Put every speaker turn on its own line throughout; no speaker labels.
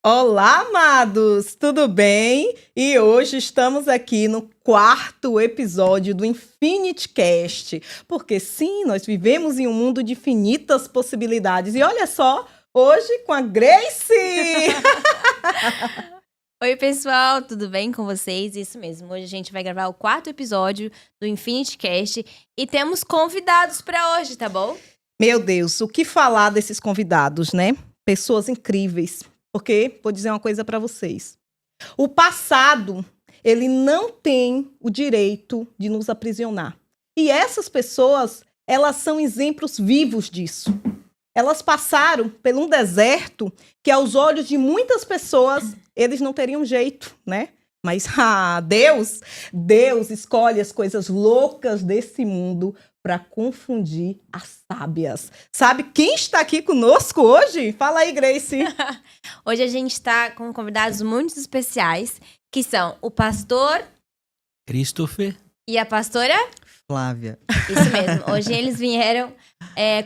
Olá, amados! Tudo bem? E hoje estamos aqui no quarto episódio do Infinity Cast, porque sim, nós vivemos em um mundo de infinitas possibilidades. E olha só, hoje com a Grace!
Oi, pessoal, tudo bem com vocês? Isso mesmo, hoje a gente vai gravar o quarto episódio do Infinity Cast e temos convidados para hoje, tá bom?
Meu Deus, o que falar desses convidados, né? Pessoas incríveis. Porque, vou dizer uma coisa para vocês. O passado, ele não tem o direito de nos aprisionar. E essas pessoas, elas são exemplos vivos disso. Elas passaram por um deserto que, aos olhos de muitas pessoas, eles não teriam jeito, né? Mas Deus escolhe as coisas loucas desse mundo para confundir as sábias. Sabe quem está aqui conosco hoje? Fala aí, Grace.
Hoje a gente está com convidados muito especiais, que são o pastor
Christopher
e a pastora
Flávia.
Isso mesmo. Hoje eles vieram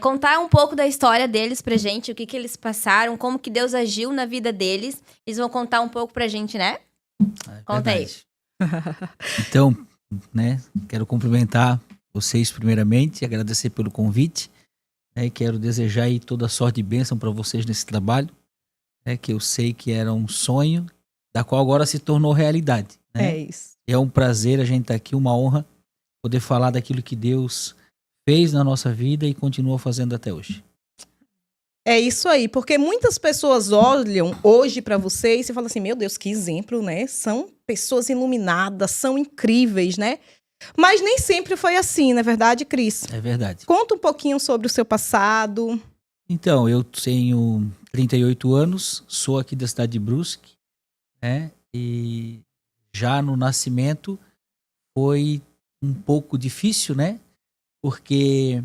contar um pouco da história deles pra gente, o que eles passaram, como que Deus agiu na vida deles. Eles vão contar um pouco pra gente, né? Conta aí.
Então, né, quero cumprimentar vocês primeiramente, agradecer pelo convite, né, quero desejar aí toda a sorte e bênção para vocês nesse trabalho, né, que eu sei que era um sonho, da qual agora se tornou realidade. Né?
É isso.
É um prazer a gente estar aqui, uma honra poder falar daquilo que Deus fez na nossa vida e continua fazendo até hoje.
É isso aí, porque muitas pessoas olham hoje para vocês e falam assim, meu Deus, que exemplo, né? São pessoas iluminadas, são incríveis, né? Mas nem sempre foi assim, não é verdade, Cris?
É verdade.
Conta um pouquinho sobre o seu passado.
Então, eu tenho 38 anos, sou aqui da cidade de Brusque, né? E já no nascimento foi um pouco difícil, né? Porque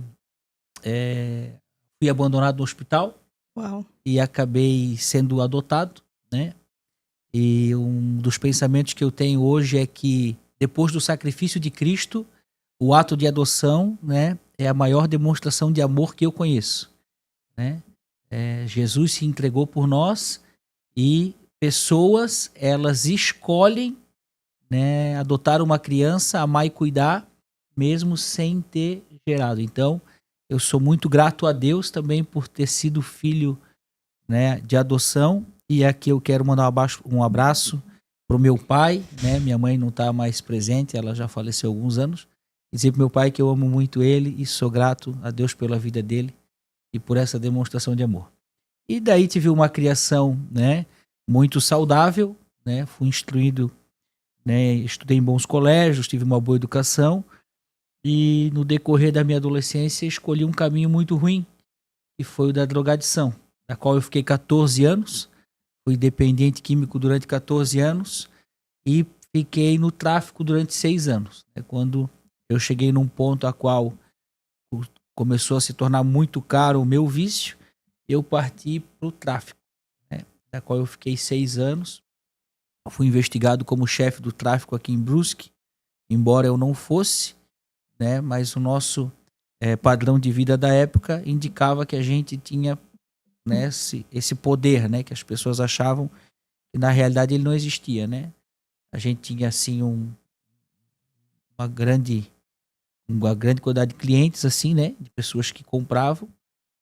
fui abandonado no hospital.
Uau.
E acabei sendo adotado, né? E um dos pensamentos que eu tenho hoje é que depois do sacrifício de Cristo, o ato de adoção, né, é a maior demonstração de amor que eu conheço, né? Jesus se entregou por nós e pessoas, elas escolhem, né, adotar uma criança, amar e cuidar, mesmo sem ter gerado. Então, eu sou muito grato a Deus também por ter sido filho, né, de adoção. E aqui eu quero mandar um abraço para o meu pai. Né? Minha mãe não está mais presente, ela já faleceu há alguns anos. E dizer para meu pai que eu amo muito ele e sou grato a Deus pela vida dele e por essa demonstração de amor. E daí tive uma criação, né, muito saudável, né? Fui instruído, né, estudei em bons colégios, tive uma boa educação. E no decorrer da minha adolescência escolhi um caminho muito ruim, que foi o da drogadição, da qual eu fiquei 14 anos, fui dependente químico durante 14 anos e fiquei no tráfico durante 6 anos. Quando eu cheguei num ponto a qual começou a se tornar muito caro o meu vício, eu parti para o tráfico, né, da qual eu fiquei 6 anos. Eu fui investigado como chefe do tráfico aqui em Brusque, embora eu não fosse, né, mas o nosso padrão de vida da época indicava que a gente tinha, né, esse poder, né, que as pessoas achavam que na realidade ele não existia, né? A gente tinha assim uma grande quantidade de clientes assim, né, de pessoas que compravam,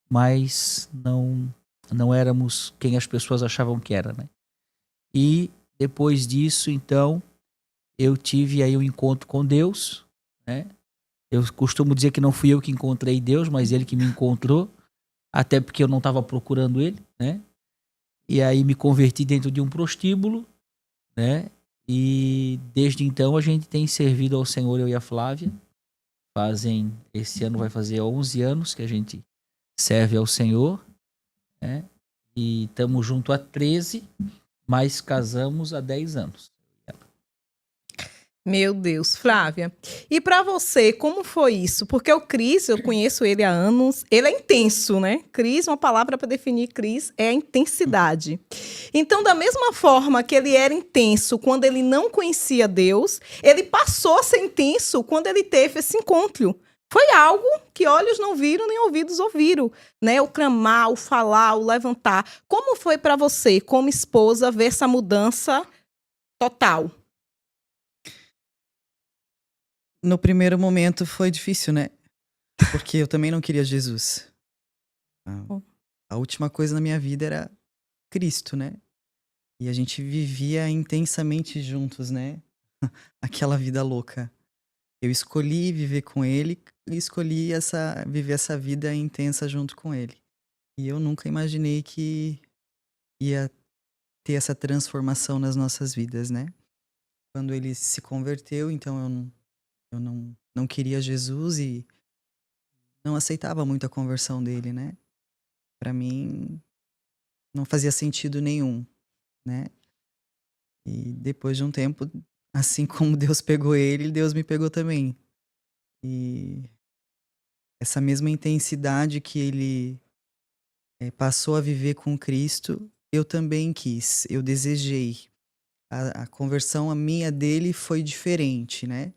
mas não éramos quem as pessoas achavam que era, né? E depois disso, então, eu tive aí um encontro com Deus, né? Eu costumo dizer que não fui eu que encontrei Deus, mas ele que me encontrou, até porque eu não estava procurando ele, né? E aí me converti dentro de um prostíbulo, né? E desde então a gente tem servido ao Senhor, eu e a Flávia. Esse ano vai fazer 11 anos que a gente serve ao Senhor, né? E estamos junto há 13, mas casamos há 10 anos.
Meu Deus, Flávia. E para você, como foi isso? Porque o Cris, eu conheço ele há anos, ele é intenso, né? Cris, uma palavra para definir Cris é a intensidade. Então, da mesma forma que ele era intenso quando ele não conhecia Deus, ele passou a ser intenso quando ele teve esse encontro Foi algo que olhos não viram nem ouvidos ouviram, né? O clamar, o falar, o levantar. Como foi para você, como esposa, ver essa mudança total?
No primeiro momento foi difícil, né? Porque eu também não queria Jesus. A última coisa na minha vida era Cristo, né? E a gente vivia intensamente juntos, né? Aquela vida louca. Eu escolhi viver com ele e escolhi viver essa vida intensa junto com ele. E eu nunca imaginei que ia ter essa transformação nas nossas vidas, né? Quando ele se converteu, então eu não queria Jesus e não aceitava muito a conversão dele, né? Pra mim, não fazia sentido nenhum, né? E depois de um tempo, assim como Deus pegou ele, Deus me pegou também. E essa mesma intensidade que ele passou a viver com Cristo, eu também quis, eu desejei. A conversão a minha dele foi diferente, né?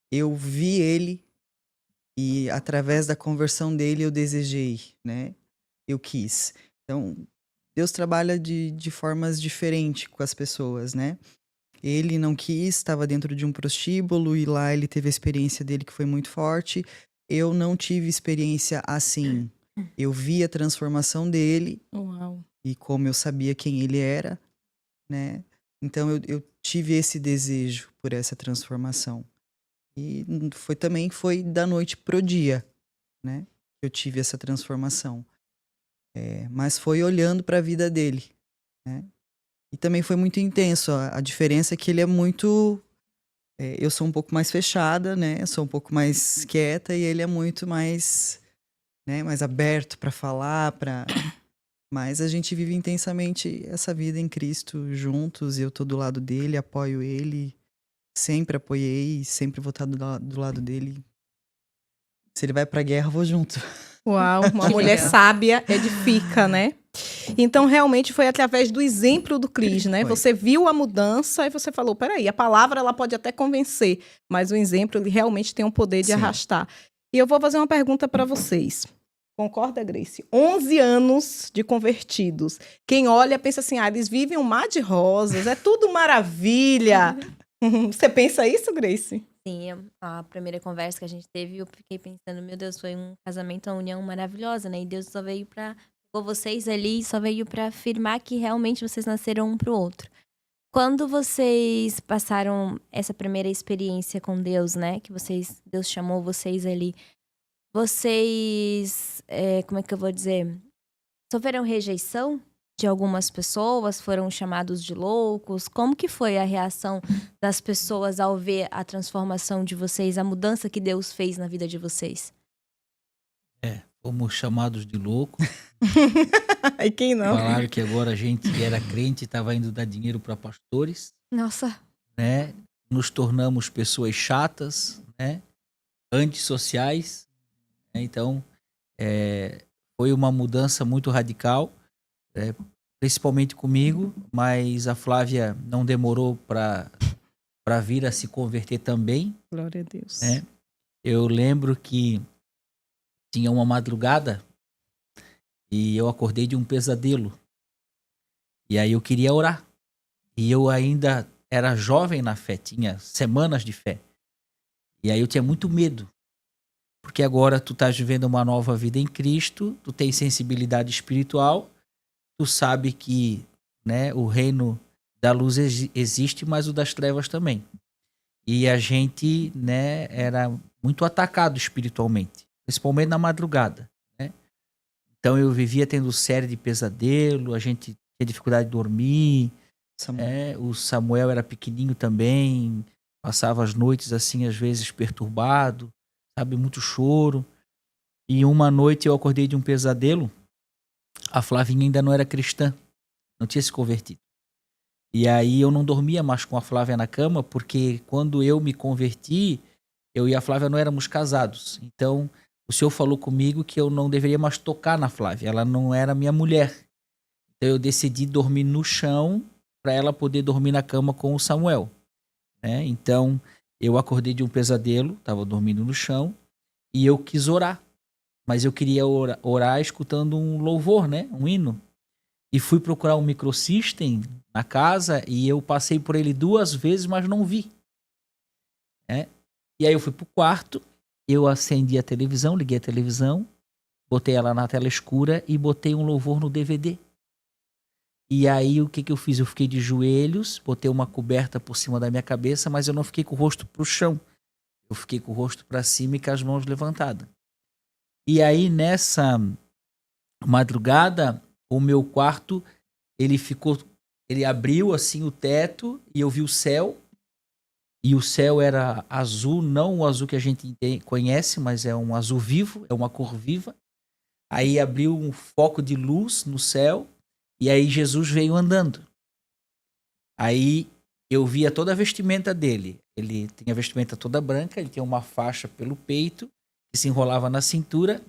Eu vi ele e através da conversão dele eu desejei, né? Eu quis. Então, Deus trabalha de formas diferentes com as pessoas, né? Ele não quis, estava dentro de um prostíbulo e lá ele teve a experiência dele que foi muito forte. Eu não tive experiência assim. Eu vi a transformação dele.
Uau.
E como eu sabia quem ele era, né? Então eu tive esse desejo por essa transformação. E foi da noite pro dia, né? Que eu tive essa transformação. Mas foi olhando para a vida dele, né? E também foi muito intenso. A diferença é que ele é muito... eu sou um pouco mais fechada, né? Eu sou um pouco mais quieta e ele é muito mais, né? Mais aberto para falar, Mas a gente vive intensamente essa vida em Cristo juntos. Eu tô do lado dele, apoio ele. Sempre apoiei, sempre vou estar do lado dele. Se ele vai pra guerra, eu vou junto.
Uau, uma
Que
mulher
legal.
sábia edifica, né? Então, realmente, foi através do exemplo do Cris, né?
Foi.
Você viu a mudança e você falou, peraí, a palavra ela pode até convencer, mas o exemplo ele realmente tem um poder de
Sim.
arrastar. E eu vou fazer uma pergunta para vocês. Concorda, Grace? 11 anos de convertidos. Quem olha pensa assim, eles vivem um mar de rosas, é tudo maravilha. Você pensa isso, Grace?
Sim, a primeira conversa que a gente teve, eu fiquei pensando, meu Deus, foi um casamento, uma união maravilhosa, né? E Deus só veio pegou vocês ali, só veio pra afirmar que realmente vocês nasceram um pro outro. Quando vocês passaram essa primeira experiência com Deus, né? Que Deus chamou vocês ali, vocês, como é que eu vou dizer? Sofreram rejeição de algumas pessoas? Foram chamados de loucos? Como que foi a reação das pessoas ao ver a transformação de vocês, a mudança que Deus fez na vida de vocês?
Fomos chamados de louco.
E quem não?
Falaram que agora a gente era crente e estava indo dar dinheiro para pastores,
Nossa,
né? Nos tornamos pessoas chatas, né? Antissociais. Né? Então, foi uma mudança muito radical, principalmente comigo, mas a Flávia não demorou para vir a se converter também.
Glória a Deus.
Né? Eu lembro que tinha uma madrugada e eu acordei de um pesadelo. E aí eu queria orar. E eu ainda era jovem na fé, tinha semanas de fé. E aí eu tinha muito medo. Porque agora tu estás vivendo uma nova vida em Cristo, tu tens sensibilidade espiritual, tu sabe que, né, o reino da luz existe, mas o das trevas também. E a gente, né, era muito atacado espiritualmente, principalmente na madrugada, né? Então eu vivia tendo série de pesadelo, a gente tinha dificuldade de dormir, o Samuel era pequenininho também, passava as noites assim, às vezes perturbado, sabe, muito choro. E uma noite eu acordei de um pesadelo, a Flavinha ainda não era cristã, não tinha se convertido. E aí eu não dormia mais com a Flávia na cama, porque quando eu me converti, eu e a Flávia não éramos casados. Então, o Senhor falou comigo que eu não deveria mais tocar na Flávia, ela não era minha mulher. Então eu decidi dormir no chão para ela poder dormir na cama com o Samuel. Né? Então, eu acordei de um pesadelo, estava dormindo no chão, E eu quis orar. Mas eu queria orar escutando um louvor, né? Um hino. E fui procurar um microsystem na casa e eu passei por ele 2 vezes, mas não vi. Né? E aí eu fui pro quarto, eu acendi a televisão, liguei a televisão, botei ela na tela escura e botei um louvor no DVD. E aí o que eu fiz? Eu fiquei de joelhos, botei uma coberta por cima da minha cabeça, mas eu não fiquei com o rosto pro chão. Eu fiquei com o rosto para cima e com as mãos levantadas. E aí nessa madrugada, o meu quarto, ele abriu assim o teto e eu vi o céu. E o céu era azul, não o azul que a gente conhece, mas é um azul vivo, é uma cor viva. Aí abriu um foco de luz no céu e aí Jesus veio andando. Aí eu via toda a vestimenta dele. Ele tinha a vestimenta toda branca, ele tinha uma faixa pelo peito que se enrolava na cintura.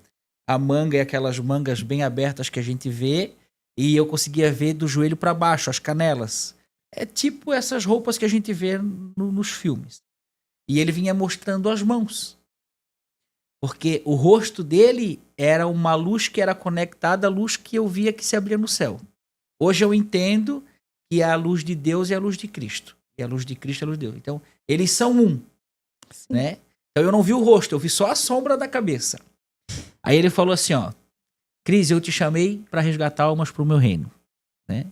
A manga é aquelas mangas bem abertas que a gente vê e eu conseguia ver do joelho para baixo, as canelas. É tipo essas roupas que a gente vê nos filmes. E ele vinha mostrando as mãos. Porque o rosto dele era uma luz que era conectada à luz que eu via que se abria no céu. Hoje eu entendo que a luz de Deus é a luz de Cristo. E a luz de Cristo é a luz de Deus. Então, eles são um. Né? Então eu não vi o rosto, eu vi só a sombra da cabeça. Aí ele falou assim, ó, Cris, eu te chamei para resgatar almas para o meu reino. Né?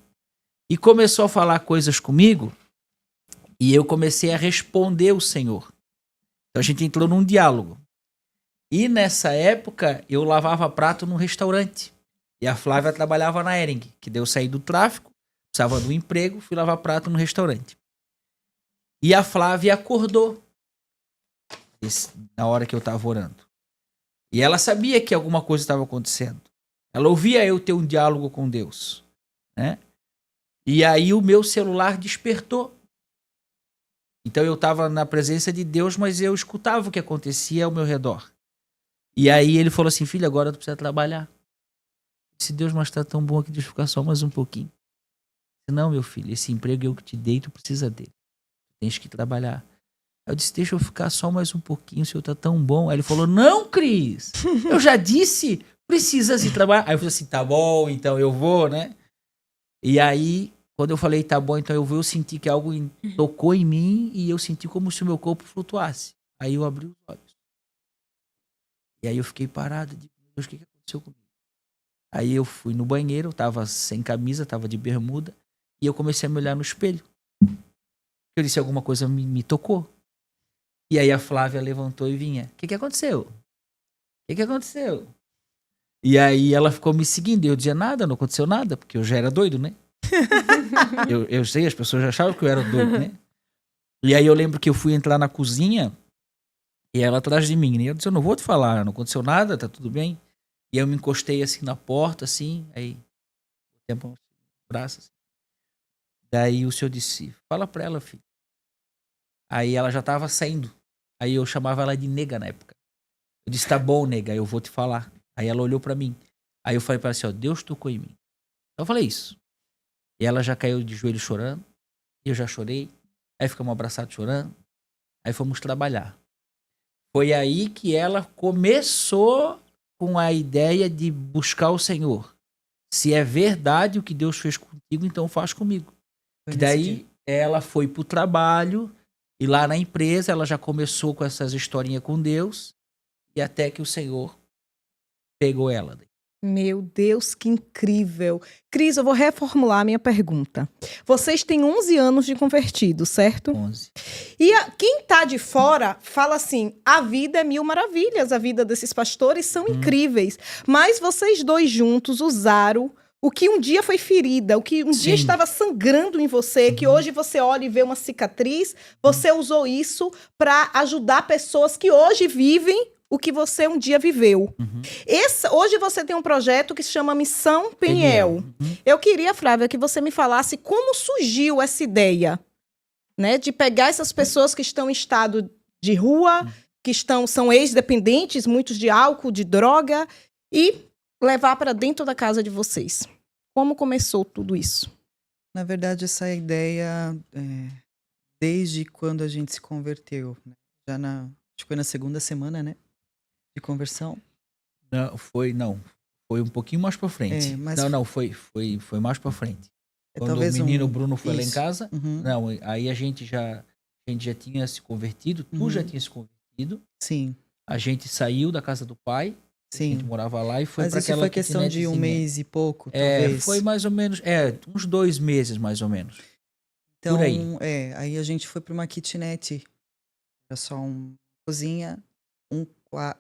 E começou a falar coisas comigo e eu comecei a responder o Senhor. Então a gente entrou num diálogo. E nessa época eu lavava prato num restaurante. E a Flávia trabalhava na Hering, que deu sair do tráfico, precisava do emprego, fui lavar prato no restaurante. E a Flávia acordou na hora que eu estava orando. E ela sabia que alguma coisa estava acontecendo. Ela ouvia eu ter um diálogo com Deus. Né? E aí o meu celular despertou. Então eu estava na presença de Deus, mas eu escutava o que acontecia ao meu redor. E aí ele falou assim, filho, agora tu precisa trabalhar. Se Deus, mas tá tão bom aqui, deixa eu ficar só mais um pouquinho. Não, meu filho, esse emprego eu que te dei, tu precisa dele. Tu tens que trabalhar. Aí eu disse, deixa eu ficar só mais um pouquinho, o senhor tá tão bom. Aí ele falou, não, Cris, eu já disse, precisas ir trabalhar. Aí eu falei assim, tá bom, então eu vou, né? E aí, quando eu falei, tá bom, então eu vou, eu senti que algo tocou em mim e eu senti como se o meu corpo flutuasse. Aí eu abri os olhos. E aí eu fiquei parado, de Deus, o que aconteceu comigo? Aí eu fui no banheiro, eu tava sem camisa, tava de bermuda, e eu comecei a me olhar no espelho. Eu disse, alguma coisa me tocou. E aí a Flávia levantou e vinha, o que aconteceu? O que aconteceu? E aí ela ficou me seguindo, e eu dizia nada, não aconteceu nada, porque eu já era doido, né? eu sei, as pessoas já achavam que eu era doido, né? E aí eu lembro que eu fui entrar na cozinha e ela atrás de mim, né? Eu disse, eu não vou te falar, não aconteceu nada, tá tudo bem. E eu me encostei assim na porta, assim, aí tempo no braço, assim. Daí o senhor disse, fala pra ela, filho. Aí ela já tava saindo. Aí eu chamava ela de nega na época. Eu disse, tá bom, nega, eu vou te falar. Aí ela olhou pra mim. Aí eu falei pra ela assim, ó, Deus tocou em mim. Eu falei isso. E ela já caiu de joelho chorando. Eu já chorei. Aí ficamos abraçados chorando. Aí fomos trabalhar. Foi aí que ela começou com a ideia de buscar o Senhor. Se é verdade o que Deus fez contigo, então faz comigo. E daí ela foi pro trabalho e lá na empresa ela já começou com essas historinhas com Deus e até que o Senhor pegou ela.
Meu Deus, que incrível. Cris, eu vou reformular a minha pergunta. Vocês têm 11 anos de convertido, certo?
11.
E quem tá de fora fala assim, a vida é mil maravilhas, a vida desses pastores são incríveis. Mas vocês dois juntos usaram o que um dia foi ferida, o que um dia estava sangrando em você, que hoje você olha e vê uma cicatriz, você usou isso para ajudar pessoas que hoje vivem o que você um dia viveu. Hoje você tem um projeto que se chama Missão Peniel. Eu queria, Flávia, que você me falasse como surgiu essa ideia, né, de pegar essas pessoas que estão em estado de rua, que são ex-dependentes, muitos de álcool, de droga, e levar para dentro da casa de vocês. Como começou tudo isso?
Na verdade, essa ideia, desde quando a gente se converteu, né? Acho que foi na segunda semana, né? de conversão?
Não. Foi um pouquinho mais pra frente.
mas
Foi mais pra frente. Quando
talvez
o menino Bruno foi lá em
isso.
casa,
Uhum.
não, aí a gente já tinha se convertido, tu já tinha se convertido,
Sim,
a gente saiu da casa do pai, a gente
sim.
morava lá e foi
Mas
pra
isso
aquela
foi questão de um
kitnetzinha.
mês e pouco, talvez.
Foi mais ou menos, uns 2 meses mais ou menos.
Então,
por aí.
aí a gente foi para uma kitnet. Era só uma cozinha,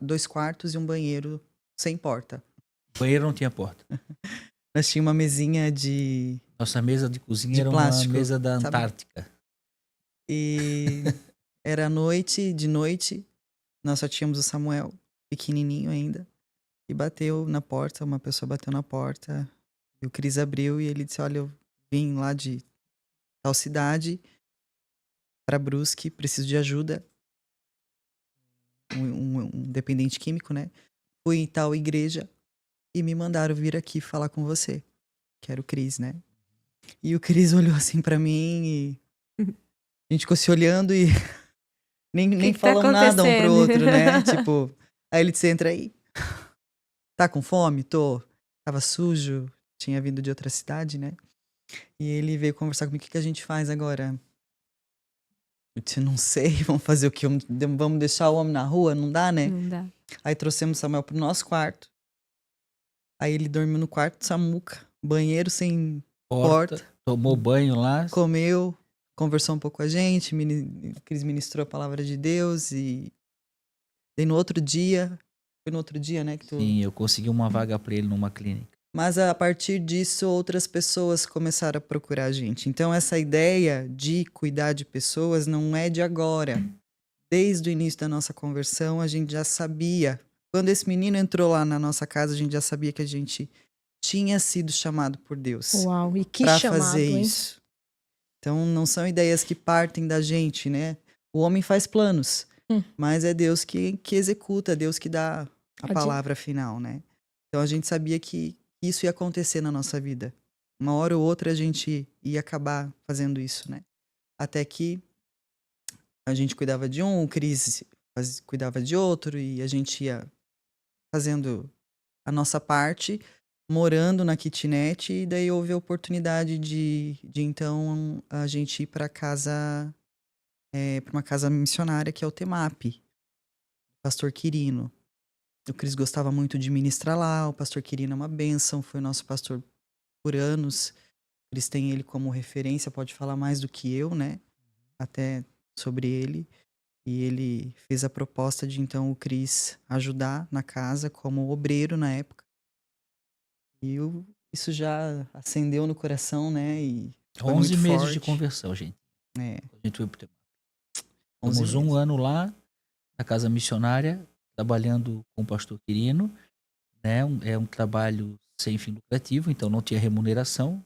2 quartos e um banheiro sem porta.
O banheiro não tinha porta.
Nós tínhamos uma mesinha de
Nossa mesa de cozinha
De
era
plástico,
uma mesa da
sabe?
Antártica.
e era de noite, nós só tínhamos o Samuel, pequenininho ainda, e bateu na porta, uma pessoa bateu na porta, e o Cris abriu e ele disse, olha, eu vim lá de tal cidade para Brusque, preciso de ajuda, um dependente químico, né? Fui em tal igreja e me mandaram vir aqui falar com você, que era o Cris, né? E o Cris olhou assim pra mim e a gente ficou se olhando e nem
que tá
falamos nada um pro
acontecendo?
outro, né? Tipo, aí ele disse, entra aí. Tá com fome? Tô. Tava sujo, tinha vindo de outra cidade, né? E ele veio conversar comigo, o que a gente faz agora? Eu disse, não sei, vamos fazer o quê? Vamos deixar o homem na rua? Não dá, né?
Não dá.
Aí trouxemos o Samuel pro nosso quarto. Aí ele dormiu no quarto de Samuca, banheiro sem porta.
Tomou banho lá.
Comeu, conversou um pouco com a gente, Cris ministrou a palavra de Deus e daí no outro dia, foi no outro dia, né, que tu...
Sim, eu consegui uma vaga pra ele numa clínica.
Mas a partir disso outras pessoas começaram a procurar a gente. Então essa ideia de cuidar de pessoas não é de agora. Desde o início da nossa conversão a gente já sabia. Quando esse menino entrou lá na nossa casa, a gente já sabia que a gente tinha sido chamado por Deus.
Uau, e que
Para
chamado,
fazer
hein?
isso. Então não são ideias que partem da gente, né? O homem faz planos, mas é Deus que executa, é Deus que dá a palavra final, né? Então a gente sabia que isso ia acontecer na nossa vida. Uma hora ou outra a gente ia acabar fazendo isso, né? Até que a gente cuidava de um, o Cris cuidava de outro e a gente ia fazendo a nossa parte, morando na kitnet, e daí houve a oportunidade de então a gente ir para casa, para uma casa missionária que é o TEMAP, pastor Quirino. O Cris gostava muito de ministrar lá, o pastor Quirino é uma bênção, foi nosso pastor por anos. O Cris tem ele como referência, pode falar mais do que eu, né? Até sobre ele. E ele fez a proposta de então o Cris ajudar na casa como obreiro na época. E isso já acendeu no coração, né? E foi
11
muito
meses
forte.
de conversão, gente.
É,
A gente foi pro
11
Fomos um
meses.
ano lá, na casa missionária, trabalhando com o pastor Quirino, né? É um trabalho sem fim lucrativo, então não tinha remuneração,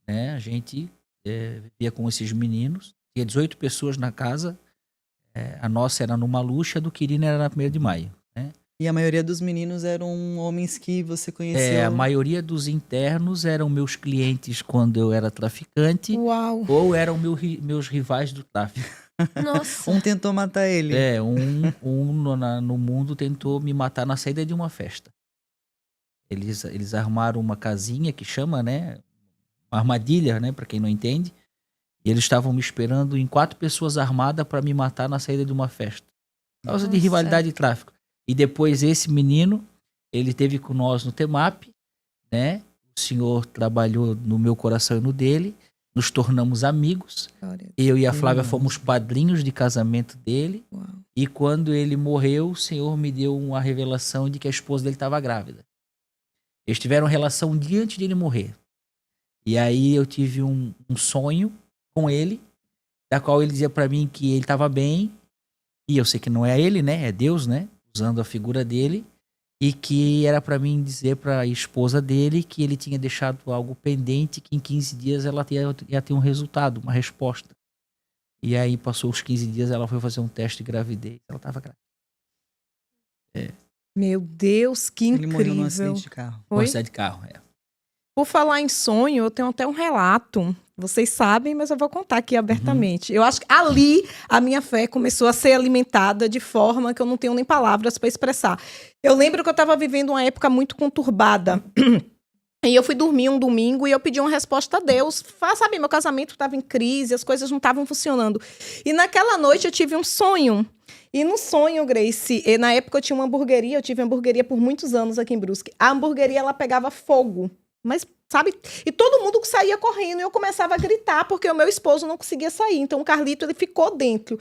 né? A gente vivia com esses meninos, tinha 18 pessoas na casa, a nossa era numa Luxa, a do Quirino era na 1º de maio, né?
E a maioria dos meninos eram homens que você conheceu.
A maioria dos internos eram meus clientes quando eu era traficante,
Uau.
ou eram meus rivais do tráfico.
Nossa.
Um tentou matar ele.
No mundo tentou me matar na saída de uma festa. Eles armaram uma casinha que chama, né? Uma armadilha, né? Pra quem não entende. E eles estavam me esperando em 4 pessoas armadas para me matar na saída de uma festa. Por causa de
Nossa.
rivalidade de tráfico. E depois esse menino, ele esteve com nós no TEMAP, né? O senhor trabalhou no meu coração e no dele. Nos tornamos amigos. Eu e a Flávia fomos padrinhos de casamento dele.
Uau.
E quando ele morreu, o Senhor me deu uma revelação de que a esposa dele estava grávida. Eles tiveram relação um dia antes de ele morrer. E aí eu tive um sonho com ele, da qual ele dizia para mim que ele estava bem. E eu sei que não é ele, né? É Deus, né? Usando a figura dele. E que era para mim dizer para a esposa dele que ele tinha deixado algo pendente, que em 15 dias ela ia ter um resultado, uma resposta. E aí passou os 15 dias, ela foi fazer um teste de gravidez. Ela estava grávida.
Meu Deus, que
Ele
incrível.
morreu num acidente de carro.
Um
Oi?
acidente de carro,
Por falar em sonho, eu tenho até um relato. Vocês sabem, mas eu vou contar aqui abertamente. Eu acho que ali a minha fé começou a ser alimentada de forma que eu não tenho nem palavras para expressar. Eu lembro que eu estava vivendo uma época muito conturbada. E eu fui dormir um domingo e eu pedi uma resposta a Deus. Sabe, meu casamento estava em crise, as coisas não estavam funcionando. E naquela noite eu tive um sonho. E no sonho, Grace, na época eu tinha uma hamburgueria, eu tive uma hamburgueria por muitos anos aqui em Brusque. A hamburgueria, ela pegava fogo. Mas, sabe? E todo mundo saía correndo e eu começava a gritar porque o meu esposo não conseguia sair. Então o Carlito, ele ficou dentro.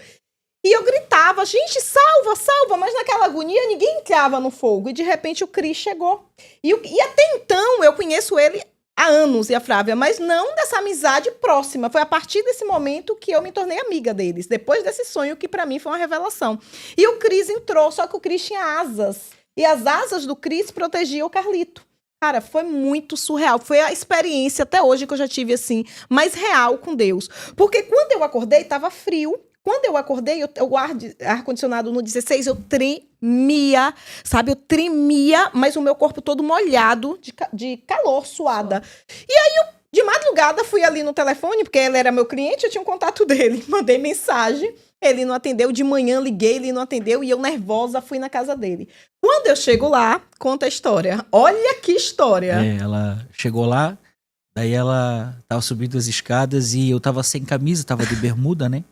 E eu gritava, gente, salva, salva. Mas naquela agonia ninguém entrava no fogo. E de repente o Cris chegou. E até então eu conheço ele há anos, e a Flávia, mas não dessa amizade próxima. Foi a partir desse momento que eu me tornei amiga deles. Depois desse sonho que pra mim foi uma revelação. E o Cris entrou, só que o Cris tinha asas. E as asas do Cris protegiam o Carlito. Cara, foi muito surreal. Foi a experiência até hoje que eu já tive, assim, mais real com Deus. Porque quando eu acordei, tava frio. Quando eu acordei, o ar-condicionado no 16, eu tremia, sabe? Eu tremia, mas o meu corpo todo molhado de calor, suada. E aí, de madrugada, fui ali no telefone, porque ele era meu cliente, eu tinha um contato dele. Mandei mensagem, ele não atendeu. De manhã, liguei, ele não atendeu. E eu, nervosa, fui na casa dele. Quando eu chego lá, conta a história. Olha que história.
Ela chegou lá, daí ela tava subindo as escadas e eu tava sem camisa, tava de bermuda, né?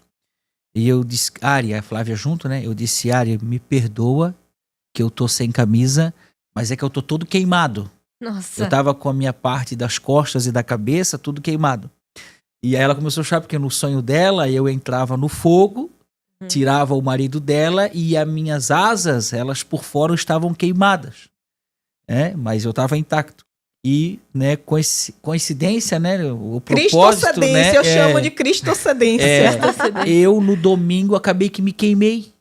E eu disse, Ari, a Flávia junto, né? Eu disse, Ari, me perdoa que eu tô sem camisa, mas é que eu tô todo queimado.
Nossa.
Eu tava com a minha parte das costas e da cabeça tudo queimado. E aí ela começou a chorar porque no sonho dela eu entrava no fogo, tirava o marido dela e as minhas asas, elas por fora estavam queimadas. Mas eu tava intacto. E, né, coincidência, né, o propósito,
Cristocedência,
né,
eu chamo de cristocedência.
Eu, no domingo, acabei que me queimei.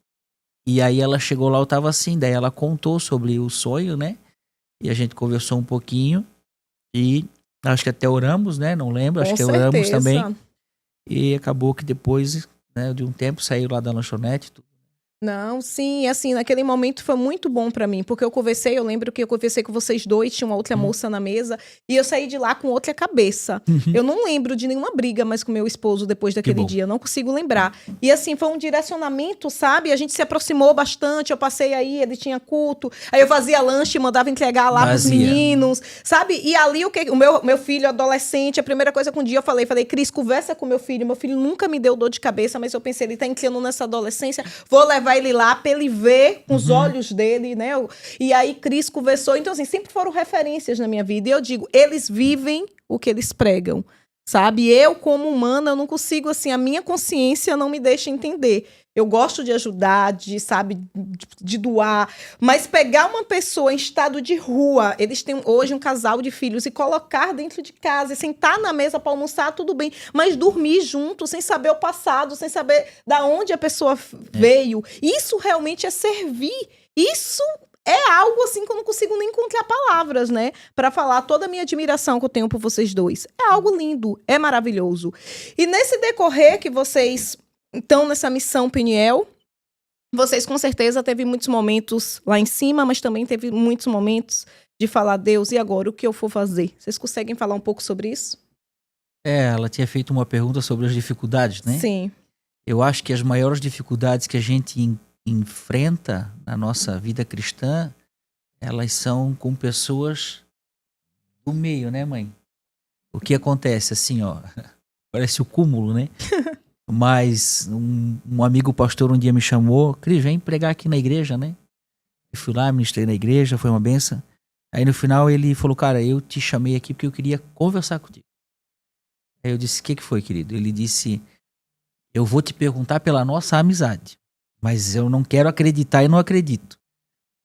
E aí ela chegou lá, eu tava assim, daí ela contou sobre o sonho, né, e a gente conversou um pouquinho, e acho que até oramos, né, não lembro, acho que oramos também. E acabou que depois, né, de um tempo, saiu lá da lanchonete, tudo.
Não, sim, assim, naquele momento foi muito bom pra mim, porque eu lembro que eu conversei com vocês dois, tinha uma outra moça na mesa, e eu saí de lá com outra cabeça. Eu não lembro de nenhuma briga mais com meu esposo depois daquele dia, eu não consigo lembrar. E assim, foi um direcionamento, sabe? A gente se aproximou bastante, eu passei aí, ele tinha culto, aí eu fazia lanche, mandava entregar lá pros meninos, sabe? E ali, o meu filho adolescente, a primeira coisa que um dia eu falei, Cris, conversa com meu filho nunca me deu dor de cabeça, mas eu pensei, ele tá entrando nessa adolescência, vou levar ele lá pra ele ver com os olhos dele, né? E aí Cris conversou. Então, assim, sempre foram referências na minha vida. E eu digo, eles vivem o que eles pregam, sabe? Eu, como humana, eu não consigo, assim, a minha consciência não me deixa entender. Eu gosto de ajudar, de doar, mas pegar uma pessoa em estado de rua, eles têm hoje um casal de filhos, e colocar dentro de casa, e sentar na mesa para almoçar, tudo bem, mas dormir junto, sem saber o passado, sem saber da onde a pessoa veio, isso realmente é servir. Isso é algo assim que eu não consigo nem encontrar palavras, né? Para falar toda a minha admiração que eu tenho por vocês dois. É algo lindo, é maravilhoso. E nesse decorrer que vocês estão nessa missão Peniel, vocês com certeza teve muitos momentos lá em cima, mas também teve muitos momentos de falar, Deus, e agora o que eu for fazer? Vocês conseguem falar um pouco sobre isso?
Ela tinha feito uma pergunta sobre as dificuldades, né?
Sim.
Eu acho que as maiores dificuldades que a gente enfrenta na nossa vida cristã, elas são com pessoas do meio, né, mãe? O que acontece, assim, ó, parece o cúmulo, né? Mas um amigo pastor um dia me chamou, Cris, vem pregar aqui na igreja, né? Eu fui lá, ministrei na igreja, foi uma benção. Aí no final ele falou, cara, eu te chamei aqui porque eu queria conversar contigo. Aí eu disse, o que foi, querido? Ele disse, eu vou te perguntar pela nossa amizade, mas eu não quero acreditar e não acredito,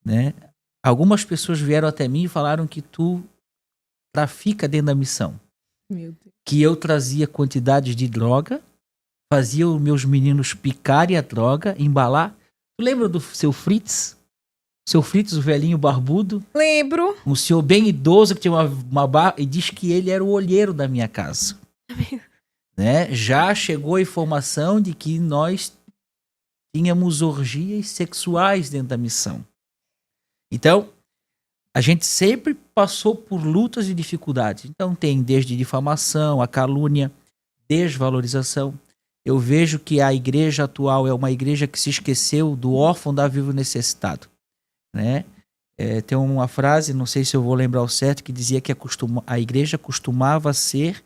né? Algumas pessoas vieram até mim e falaram que tu trafica dentro da missão.
Meu Deus.
Que eu trazia quantidades de droga, fazia os meus meninos picarem a droga, embalar. Tu lembra do seu Fritz? Seu Fritz, o velhinho barbudo?
Lembro.
Um senhor bem idoso que tinha uma barba e diz que ele era o olheiro da minha casa. Né? Já chegou a informação de que nós tínhamos orgias sexuais dentro da missão. Então, a gente sempre passou por lutas e dificuldades. Então tem desde difamação, a calúnia, desvalorização. Eu vejo que a igreja atual é uma igreja que se esqueceu do órfão, da viúva necessitado, né? Tem uma frase, não sei se eu vou lembrar o certo, que dizia que a igreja costumava ser,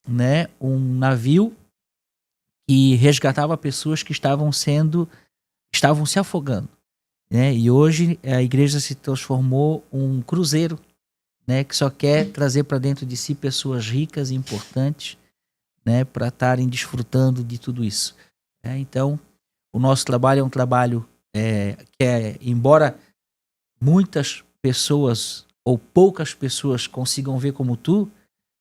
né, um navio que resgatava pessoas que estavam se afogando, né? E hoje a igreja se transformou um cruzeiro, né, que só quer trazer para dentro de si pessoas ricas e importantes, né, para estarem desfrutando de tudo isso. Então, o nosso trabalho é um trabalho embora muitas pessoas ou poucas pessoas consigam ver como tu,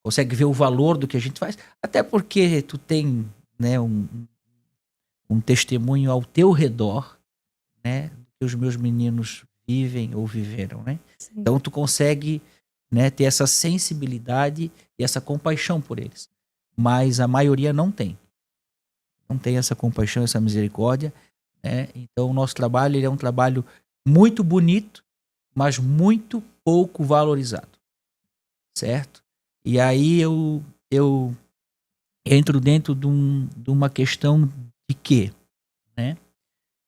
consegue ver o valor do que a gente faz, até porque tu tem, né, um testemunho ao teu redor, né, que os meus meninos vivem ou viveram, né?
Sim.
Então tu consegue, né, ter essa sensibilidade e essa compaixão por eles. Mas a maioria não tem. Não tem essa compaixão, essa misericórdia, né? Então o nosso trabalho, ele é um trabalho muito bonito, mas muito pouco valorizado. Certo? E aí eu entro dentro de uma questão de quê? Né?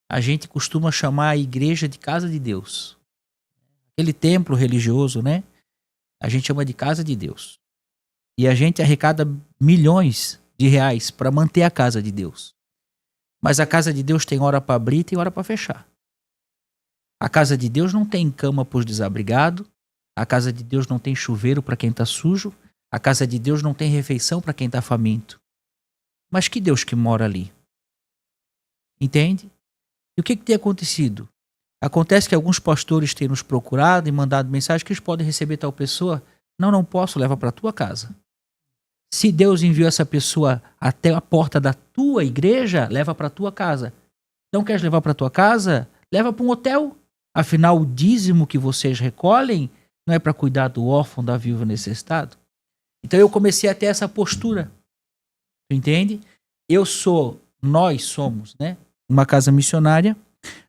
A gente costuma chamar a igreja de casa de Deus. Aquele templo religioso, né? A gente chama de casa de Deus. E a gente arrecada milhões de reais para manter a casa de Deus. Mas a casa de Deus tem hora para abrir e tem hora para fechar. A casa de Deus não tem cama para os desabrigados. A casa de Deus não tem chuveiro para quem está sujo. A casa de Deus não tem refeição para quem está faminto. Mas que Deus que mora ali? Entende? E o que tem acontecido? Acontece que alguns pastores têm nos procurado e mandado mensagem que eles podem receber tal pessoa. Não posso, leva para a tua casa. Se Deus enviou essa pessoa até a porta da tua igreja, leva para a tua casa. Não queres levar para a tua casa? Leva para um hotel. Afinal, o dízimo que vocês recolhem não é para cuidar do órfão, da viúva necessitado? Então eu comecei a ter essa postura. Tu entende? Nós somos, né, uma casa missionária.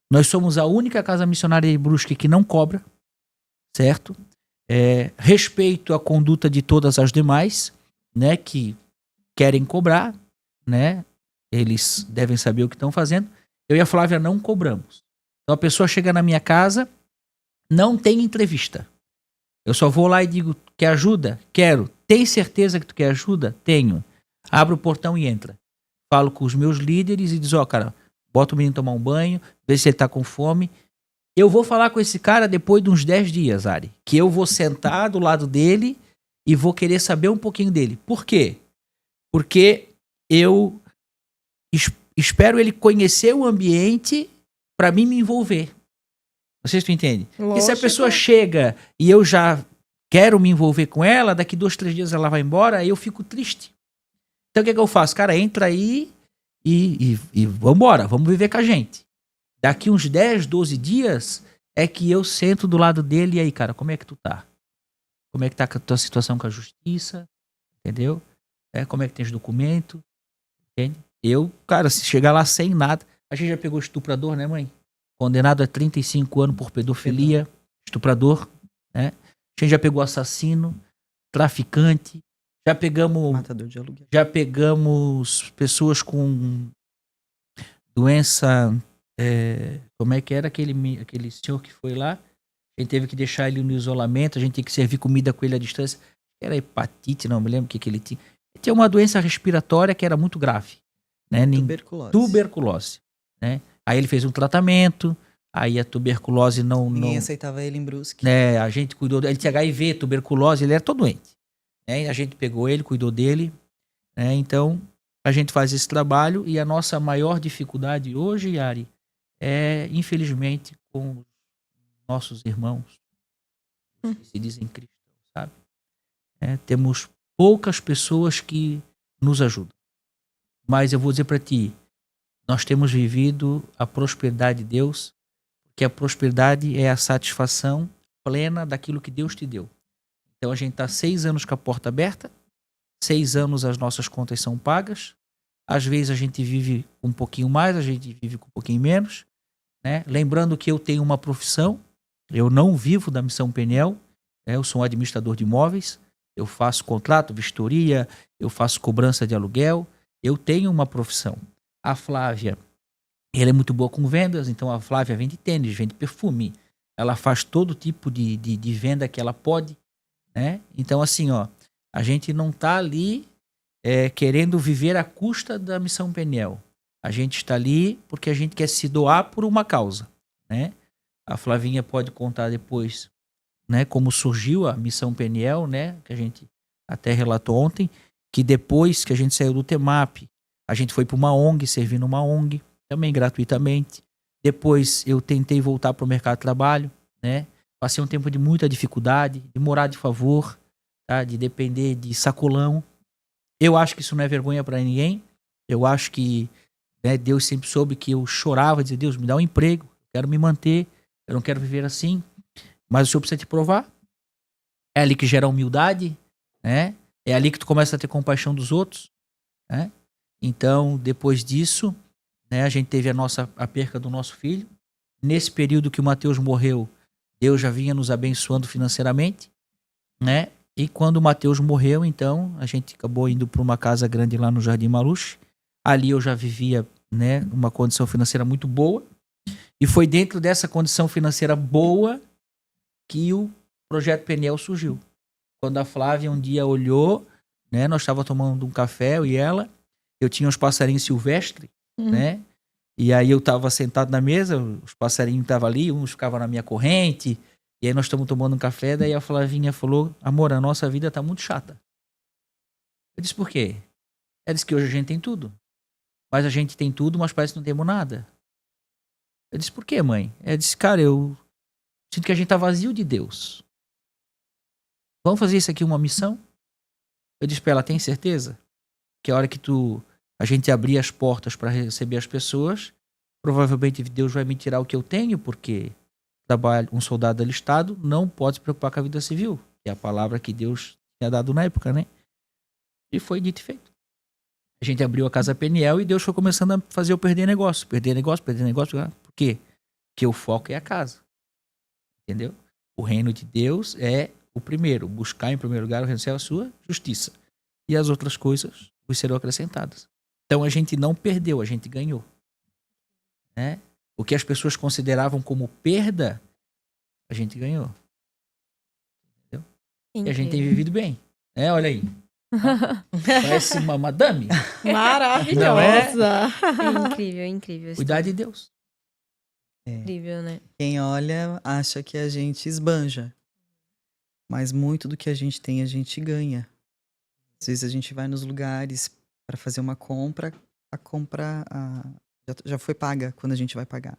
Nós somos a única casa missionária de Brusque que não cobra, certo? Respeito a conduta de todas as demais, né, que querem cobrar, né? Eles devem saber o que estão fazendo. Eu e a Flávia não cobramos. Então a pessoa chega na minha casa, não tem entrevista. Eu só vou lá e digo, quer ajuda? Quero. Tem certeza que tu quer ajuda? Tenho. Abro o portão e entra. Falo com os meus líderes e diz, cara, bota o menino tomar um banho, vê se ele tá com fome. Eu vou falar com esse cara depois de uns 10 dias, Ari. Que eu vou sentar do lado dele e vou querer saber um pouquinho dele. Por quê? Porque eu espero ele conhecer o ambiente para mim me envolver. Não sei se tu entende. Porque se a pessoa chega e eu já quero me envolver com ela, daqui 2, 3 dias ela vai embora, aí eu fico triste. Então o que eu faço? Cara, entra aí e vambora, vamos viver com a gente. Daqui uns 10, 12 dias é que eu sento do lado dele e aí, cara, como é que tu tá? Como é que tá a tua situação com a justiça? Entendeu? Como é que tem os documentos? Entende? Cara, se chegar lá sem nada... A gente já pegou estuprador, né, mãe? Condenado a 35 anos por pedofilia, estuprador, né? A gente já pegou assassino, traficante, já pegamos...
Matador de aluguel.
Já pegamos pessoas com doença... como é que era aquele senhor que foi lá? A gente teve que deixar ele no isolamento, a gente tinha que servir comida com ele à distância. Era hepatite, não me lembro o que ele tinha. Ele tinha uma doença respiratória que era muito grave. Né? Tuberculose. Né? Aí ele fez um tratamento, aí a tuberculose
Ninguém aceitava ele em Brusque.
Né? A gente cuidou dele, ele tinha HIV, tuberculose, ele era todo doente. Né? A gente pegou ele, cuidou dele. Né? Então, a gente faz esse trabalho e a nossa maior dificuldade hoje, Yari, é, infelizmente, com os nossos irmãos que se dizem cristãos, sabe? Temos poucas pessoas que nos ajudam. Mas eu vou dizer para ti, nós temos vivido a prosperidade de Deus, porque a prosperidade é a satisfação plena daquilo que Deus te deu. Então a gente está 6 anos com a porta aberta, 6 anos as nossas contas são pagas, às vezes a gente vive um pouquinho mais, a gente vive com um pouquinho menos, né? Lembrando que eu tenho uma profissão, eu não vivo da Missão Peniel, eu sou um administrador de imóveis, eu faço contrato, vistoria, eu faço cobrança de aluguel, eu tenho uma profissão. A Flávia, ela é muito boa com vendas, então a Flávia vende tênis, vende perfume, ela faz todo tipo de venda que ela pode, né? Então assim, ó, a gente não tá ali querendo viver à custa da Missão Peniel. A gente está ali porque a gente quer se doar por uma causa, né? A Flavinha pode contar depois, né, como surgiu a Missão Peniel, né, que a gente até relatou ontem, que depois que a gente saiu do TEMAP, a gente foi para uma ONG, servindo uma ONG, também gratuitamente. Depois eu tentei voltar para o mercado de trabalho, né? Passei um tempo de muita dificuldade, de morar de favor, tá? De depender de sacolão. Eu acho que isso não é vergonha para ninguém. Eu acho que, né, Deus sempre soube que eu chorava, dizia, Deus, me dá um emprego, quero me manter, eu não quero viver assim. Mas o Senhor precisa te provar. É ali que gera humildade, né? É ali que tu começa a ter compaixão dos outros, né? Então, depois disso, né, a gente teve a perca do nosso filho. Nesse período que o Mateus morreu, Deus já vinha nos abençoando financeiramente, né? E quando o Mateus morreu, então, a gente acabou indo para uma casa grande lá no Jardim Maruche. Ali eu já vivia, né, uma condição financeira muito boa. E foi dentro dessa condição financeira boa que o Projeto Peniel surgiu. Quando a Flávia um dia olhou, né, nós estávamos tomando um café, eu e ela, eu tinha uns passarinhos silvestres, né, e aí eu estava sentado na mesa, os passarinhos estavam ali, uns ficavam na minha corrente, e aí nós estamos tomando um café, daí a Flavinha falou, amor, a nossa vida está muito chata. Eu disse, por quê? Ela disse que hoje a gente tem tudo, mas a gente tem tudo, mas parece que não temos nada. Eu disse, por quê, mãe? Ela disse, cara, eu sinto que a gente tá vazio de Deus. Vamos fazer isso aqui uma missão? Eu disse pra ela, tem certeza? Que a hora que a gente abrir as portas para receber as pessoas, provavelmente Deus vai me tirar o que eu tenho, porque um soldado alistado não pode se preocupar com a vida civil, que é a palavra que Deus tinha dado na época, né? E foi dito e feito. A gente abriu a Casa Peniel e Deus foi começando a fazer eu perder negócio. Perder negócio. Por quê? Porque o foco é a casa. Entendeu? O reino de Deus é o primeiro. Buscar em primeiro lugar o reino do céu, a sua justiça. E as outras coisas vos serão acrescentadas. Então a gente não perdeu, a gente ganhou. Né? O que as pessoas consideravam como perda, a gente ganhou. Entendeu? E a gente tem vivido bem. Olha aí. Parece uma madame.
Maravilhosa.
Incrível, incrível.
Cuidar de Deus.
Incrível, né?
Quem olha acha que a gente esbanja. Mas muito do que a gente tem, a gente ganha. Às vezes a gente vai nos lugares para fazer uma compra, a compra já foi paga quando a gente vai pagar.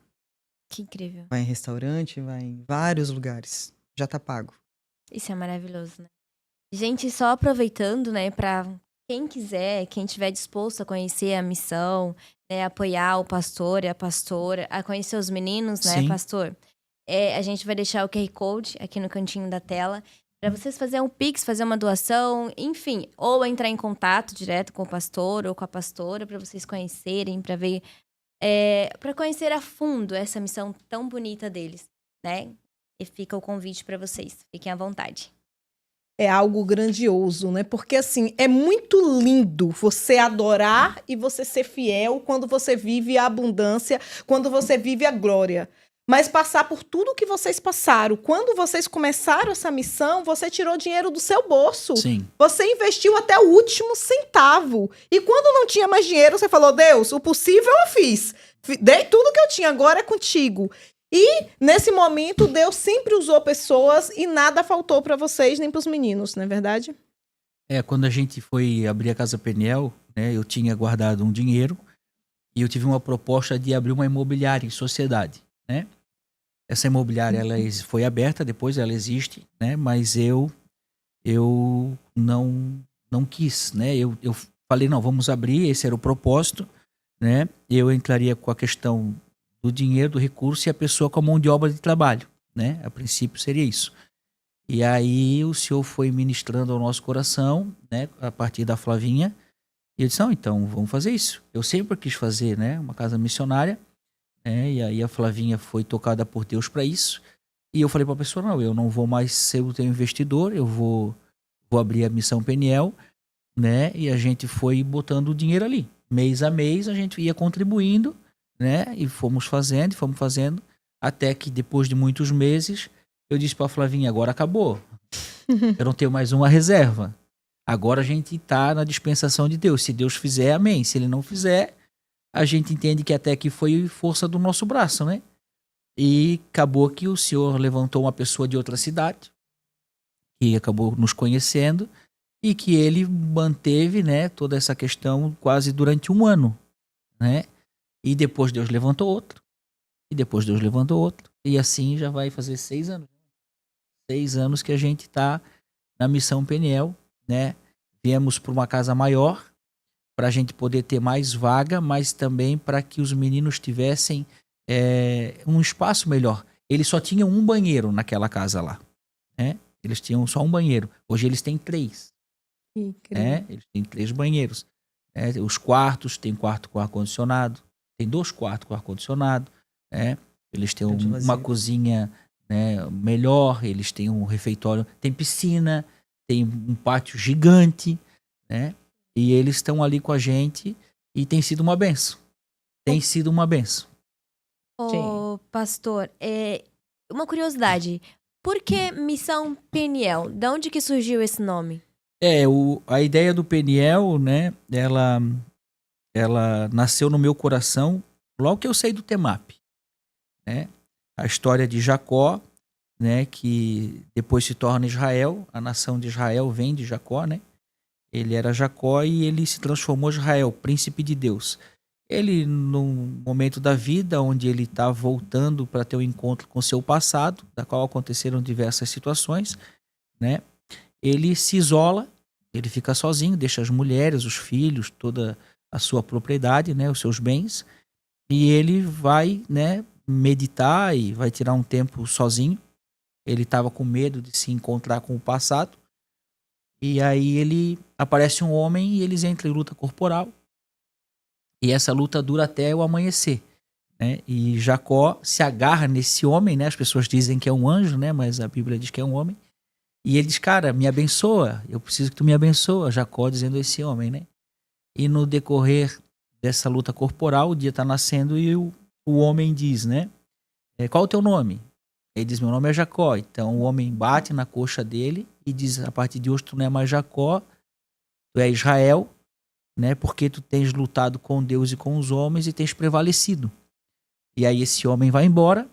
Que incrível.
Vai em restaurante, vai em vários lugares, já tá pago.
Isso é maravilhoso, né? Gente, só aproveitando, né, pra quem quiser, quem estiver disposto a conhecer a missão, né, apoiar o pastor e a pastora, a conhecer os meninos, né,
Sim.
pastor? A gente vai deixar o QR Code aqui no cantinho da tela para vocês fazerem um Pix, fazer uma doação, enfim, ou entrar em contato direto com o pastor ou com a pastora para vocês conhecerem, para ver, para conhecer a fundo essa missão tão bonita deles, né? E fica o convite para vocês. Fiquem à vontade.
É algo grandioso, né? Porque, assim, é muito lindo você adorar e você ser fiel quando você vive a abundância, quando você vive a glória. Mas passar por tudo que vocês passaram, quando vocês começaram essa missão, você tirou dinheiro do seu bolso.
Sim.
Você investiu até o último centavo. E quando não tinha mais dinheiro, você falou, Deus, o possível eu fiz. Dei tudo que eu tinha, agora é contigo. E, nesse momento, Deus sempre usou pessoas e nada faltou para vocês nem para os meninos, não é verdade?
Quando a gente foi abrir a Casa Peniel, né, eu tinha guardado um dinheiro e eu tive uma proposta de abrir uma imobiliária em sociedade, né? Essa imobiliária ela foi aberta, depois ela existe, né? Mas eu não quis, né? Eu falei, não, vamos abrir, esse era o propósito, né? Eu entraria com a questão do dinheiro, do recurso e a pessoa com a mão de obra de trabalho, né? A princípio seria isso. E aí o Senhor foi ministrando ao nosso coração, né? A partir da Flavinha. E eu disse, não, então vamos fazer isso. Eu sempre quis fazer, né? Uma casa missionária, né? E aí a Flavinha foi tocada por Deus para isso. E eu falei para a pessoa, não, eu não vou mais ser o teu investidor, eu vou vou abrir a Missão Peniel, né? E a gente foi botando o dinheiro ali. Mês a mês a gente ia contribuindo, né? E fomos fazendo, até que depois de muitos meses eu disse para a Flavinha, agora acabou. Eu não tenho mais uma reserva. Agora a gente está na dispensação de Deus. Se Deus fizer, amém. Se Ele não fizer, a gente entende que até aqui foi força do nosso braço, né? E acabou que o Senhor levantou uma pessoa de outra cidade, que acabou nos conhecendo, e que ele manteve, né, toda essa questão quase durante um ano, né? E depois Deus levantou outro, e depois Deus levantou outro, e assim já vai fazer 6 anos. 6 anos que a gente está na Missão Peniel, né? Viemos para uma casa maior, para a gente poder ter mais vaga, mas também para que os meninos tivessem um espaço melhor. Eles só tinham um banheiro naquela casa lá, né? Eles tinham só um banheiro. Hoje eles têm 3. Né? Eles têm 3 banheiros. Né? Os quartos, tem quarto com ar-condicionado, tem 2 quartos com ar-condicionado, né? Eles têm uma cozinha, né, melhor, eles têm um refeitório, tem piscina, tem um pátio gigante, né? E eles estão ali com a gente e tem sido uma benção. Tem sido uma benção.
Ô, pastor, uma curiosidade. Por que Missão Peniel? De onde que surgiu esse nome?
A ideia do Peniel, né, ela nasceu no meu coração logo que eu saí do Temap, né? A história de Jacó, né, que depois se torna Israel, a nação de Israel vem de Jacó, né? Ele era Jacó e ele se transformou em Israel, príncipe de Deus. Ele, num momento da vida onde ele está voltando para ter um encontro com seu passado, da qual aconteceram diversas situações, né? Ele se isola, ele fica sozinho, deixa as mulheres, os filhos, toda a sua propriedade, né, os seus bens, e ele vai, né, meditar e vai tirar um tempo sozinho. Ele estava com medo de se encontrar com o passado, e aí aparece um homem e eles entram em luta corporal, e essa luta dura até o amanhecer, né? E Jacó se agarra nesse homem, né? As pessoas dizem que é um anjo, né? Mas a Bíblia diz que é um homem. E ele diz, cara, me abençoa, eu preciso que tu me abençoa. Jacó dizendo a esse homem, né? E no decorrer dessa luta corporal, o dia está nascendo e o homem diz, né? Qual o teu nome? Ele diz, meu nome é Jacó. Então o homem bate na coxa dele e diz, a partir de hoje tu não é mais Jacó, tu é Israel, né? Porque tu tens lutado com Deus e com os homens e tens prevalecido. E aí esse homem vai embora,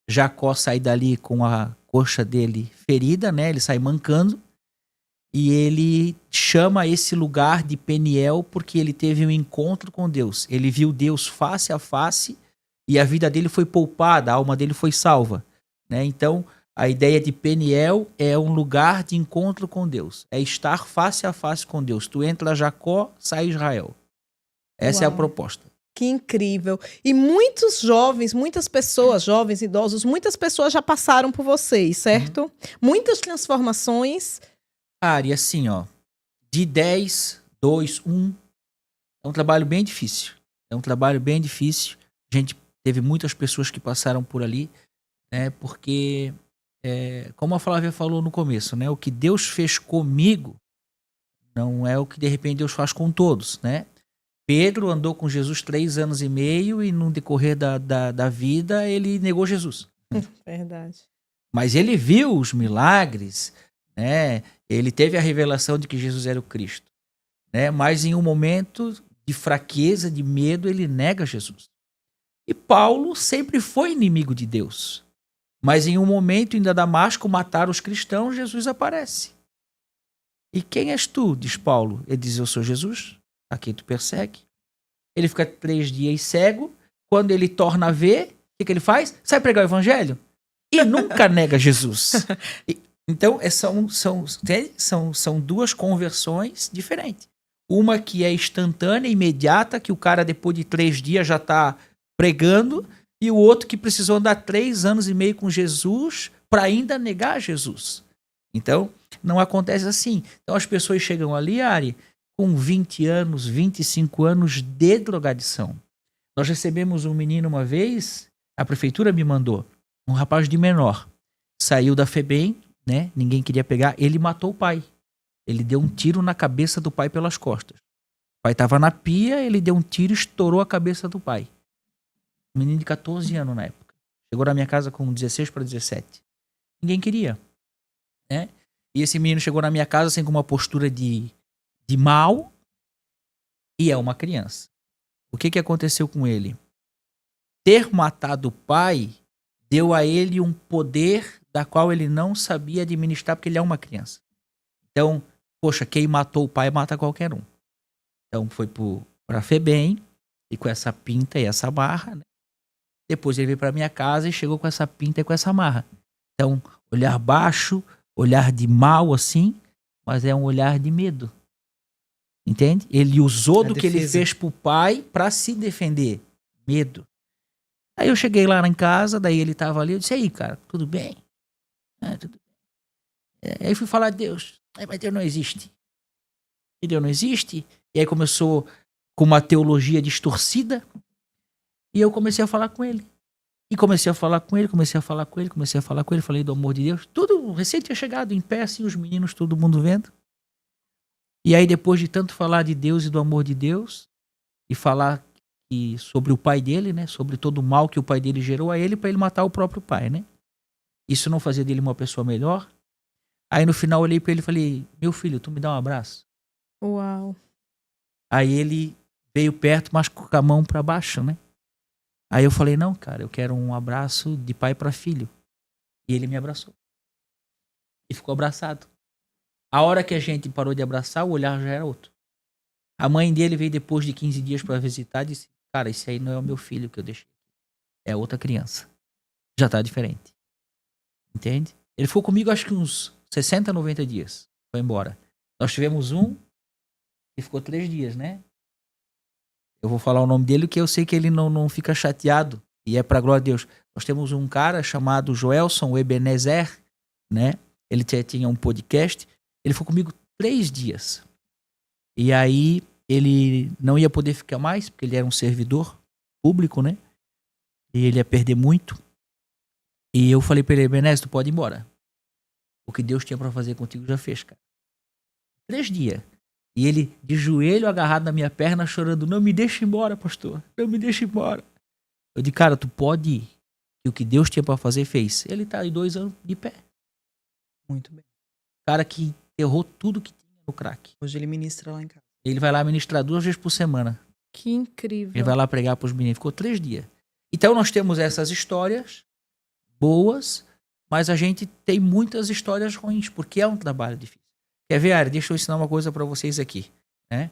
Jacó sai dali com a coxa dele ferida, né? Ele sai mancando e ele chama esse lugar de Peniel porque ele teve um encontro com Deus. Ele viu Deus face a face e a vida dele foi poupada, a alma dele foi salva, né? Então a ideia de Peniel é um lugar de encontro com Deus. É estar face a face com Deus. Tu entra Jacó, sai Israel. Essa é a proposta.
Que incrível. E muitos jovens, muitas pessoas, jovens, idosos, muitas pessoas já passaram por vocês, certo? Muitas transformações.
Ari, assim, ó, de 10, 2, 1, é um trabalho bem difícil. É um trabalho bem difícil. A gente teve muitas pessoas que passaram por ali, né? Porque, como a Flávia falou no começo, né? O que Deus fez comigo não é o que de repente Deus faz com todos, né? Pedro andou com Jesus 3 anos e meio e no decorrer da vida ele negou Jesus.
Verdade.
Mas ele viu os milagres, né? Ele teve a revelação de que Jesus era o Cristo, né? Mas em um momento de fraqueza, de medo, ele nega Jesus. E Paulo sempre foi inimigo de Deus. Mas em um momento, em Damasco, mataram os cristãos, Jesus aparece. E quem és tu? Diz Paulo. Ele diz, eu sou Jesus, a quem tu persegue. Ele fica 3 dias cego. Quando ele torna a ver, o que ele faz? Sai pregar o evangelho. E nunca nega Jesus. Então, são 2 conversões diferentes. Uma que é instantânea, imediata, que o cara depois de 3 dias já está pregando, e o outro que precisou andar 3 anos e meio com Jesus para ainda negar Jesus. Então, não acontece assim. Então, as pessoas chegam ali, Ari, com 20 anos, 25 anos de drogadição. Nós recebemos um menino uma vez, a prefeitura me mandou, um rapaz de menor. Saiu da FEBEM, né? Ninguém queria pegar, ele matou o pai. Ele deu um tiro na cabeça do pai pelas costas. O pai estava na pia, ele deu um tiro e estourou a cabeça do pai. Um menino de 14 anos na época. Chegou na minha casa com 16 para 17. Ninguém queria, né? E esse menino chegou na minha casa assim com uma postura de mal, e é uma criança. O que aconteceu com ele? Ter matado o pai deu a ele um poder da qual ele não sabia administrar, porque ele é uma criança. Então, poxa, quem matou o pai mata qualquer um. Então foi pra FEBEM, e com essa pinta e essa marra, né? Depois ele veio pra minha casa e chegou com essa pinta e com essa marra. Então, olhar baixo, olhar de mal assim, mas é um olhar de medo. Entende? Ele usou do que ele fez pro pai pra se defender. Medo. Aí eu cheguei lá em casa, daí ele tava ali, eu disse, aí, cara, tudo bem? Tudo bem. Aí eu fui falar de Deus. Mas Deus não existe. E Deus não existe. E aí começou com uma teologia distorcida. E eu comecei a falar com ele. E comecei a falar com ele. Falei do amor de Deus. Tudo recém tinha chegado em pé, assim, os meninos, todo mundo vendo. E aí depois de tanto falar de Deus e do amor de Deus, e falar sobre o pai dele, né? Sobre todo o mal que o pai dele gerou a ele para ele matar o próprio pai, né? Isso não fazia dele uma pessoa melhor. Aí no final eu olhei para ele e falei, meu filho, tu me dá um abraço?
Uau.
Aí ele veio perto, mas com a mão para baixo, né? Aí eu falei, não, cara, eu quero um abraço de pai para filho. E ele me abraçou. E ficou abraçado. A hora que a gente parou de abraçar, o olhar já era outro. A mãe dele veio depois de 15 dias para visitar e disse, cara, esse aí não é o meu filho que eu deixei. É outra criança. Já tá diferente. Entende? Ele ficou comigo acho que uns 60, 90 dias. Foi embora. Nós tivemos um que ficou 3 dias, né? Eu vou falar o nome dele, que eu sei que ele não fica chateado. E é pra glória de Deus. Nós temos um cara chamado Joelson Ebenezer, né? Ele tinha um podcast. Ele ficou comigo 3 dias. E aí ele não ia poder ficar mais, porque ele era um servidor público, né? E ele ia perder muito. E eu falei pra ele, Ebenezer, tu pode ir embora. O que Deus tinha pra fazer contigo já fez, cara. 3 dias. E ele de joelho agarrado na minha perna, chorando, não me deixa embora, pastor. Não me deixa embora. Eu disse, cara, tu pode ir. E o que Deus tinha pra fazer, fez. Ele tá aí 2 anos de pé.
Muito bem.
Cara que enterrou tudo que tinha no crack.
Hoje ele ministra lá em casa.
Ele vai lá ministrar 2 vezes por semana.
Que incrível.
Ele vai lá pregar pros meninos. Ficou 3 dias. Então nós temos essas histórias boas, mas a gente tem muitas histórias ruins, porque é um trabalho difícil. Quer ver, Ari? Deixa eu ensinar uma coisa para vocês aqui, né?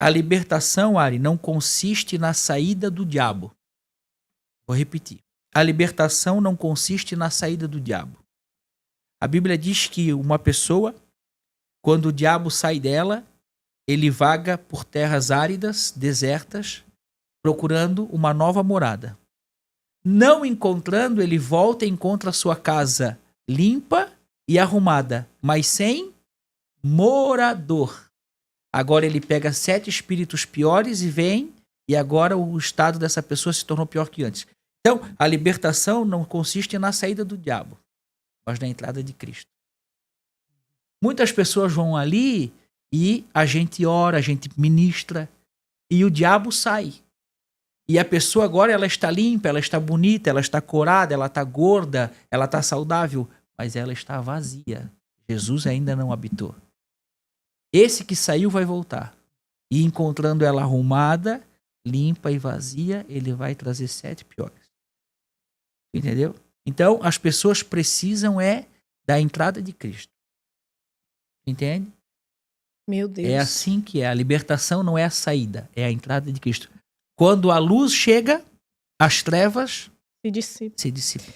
A libertação, Ari, não consiste na saída do diabo. Vou repetir. A libertação não consiste na saída do diabo. A Bíblia diz que uma pessoa, quando o diabo sai dela, ele vaga por terras áridas, desertas, procurando uma nova morada. Não encontrando, ele volta e encontra a sua casa limpa e arrumada, mas sem morador. Agora ele pega 7 espíritos piores e vem, e agora o estado dessa pessoa se tornou pior que antes. Então, a libertação não consiste na saída do diabo, mas na entrada de Cristo. Muitas pessoas vão ali e a gente ora, a gente ministra, e o diabo sai. E a pessoa agora ela está limpa, ela está bonita, ela está corada, ela está gorda, ela está saudável, mas ela está vazia. Jesus ainda não habitou. Esse que saiu vai voltar. E encontrando ela arrumada, limpa e vazia, ele vai trazer 7 piores. Entendeu? Então, as pessoas precisam da entrada de Cristo. Entende?
Meu Deus.
É assim que é. A libertação não é a saída, é a entrada de Cristo. Quando a luz chega, as trevas se dissipam.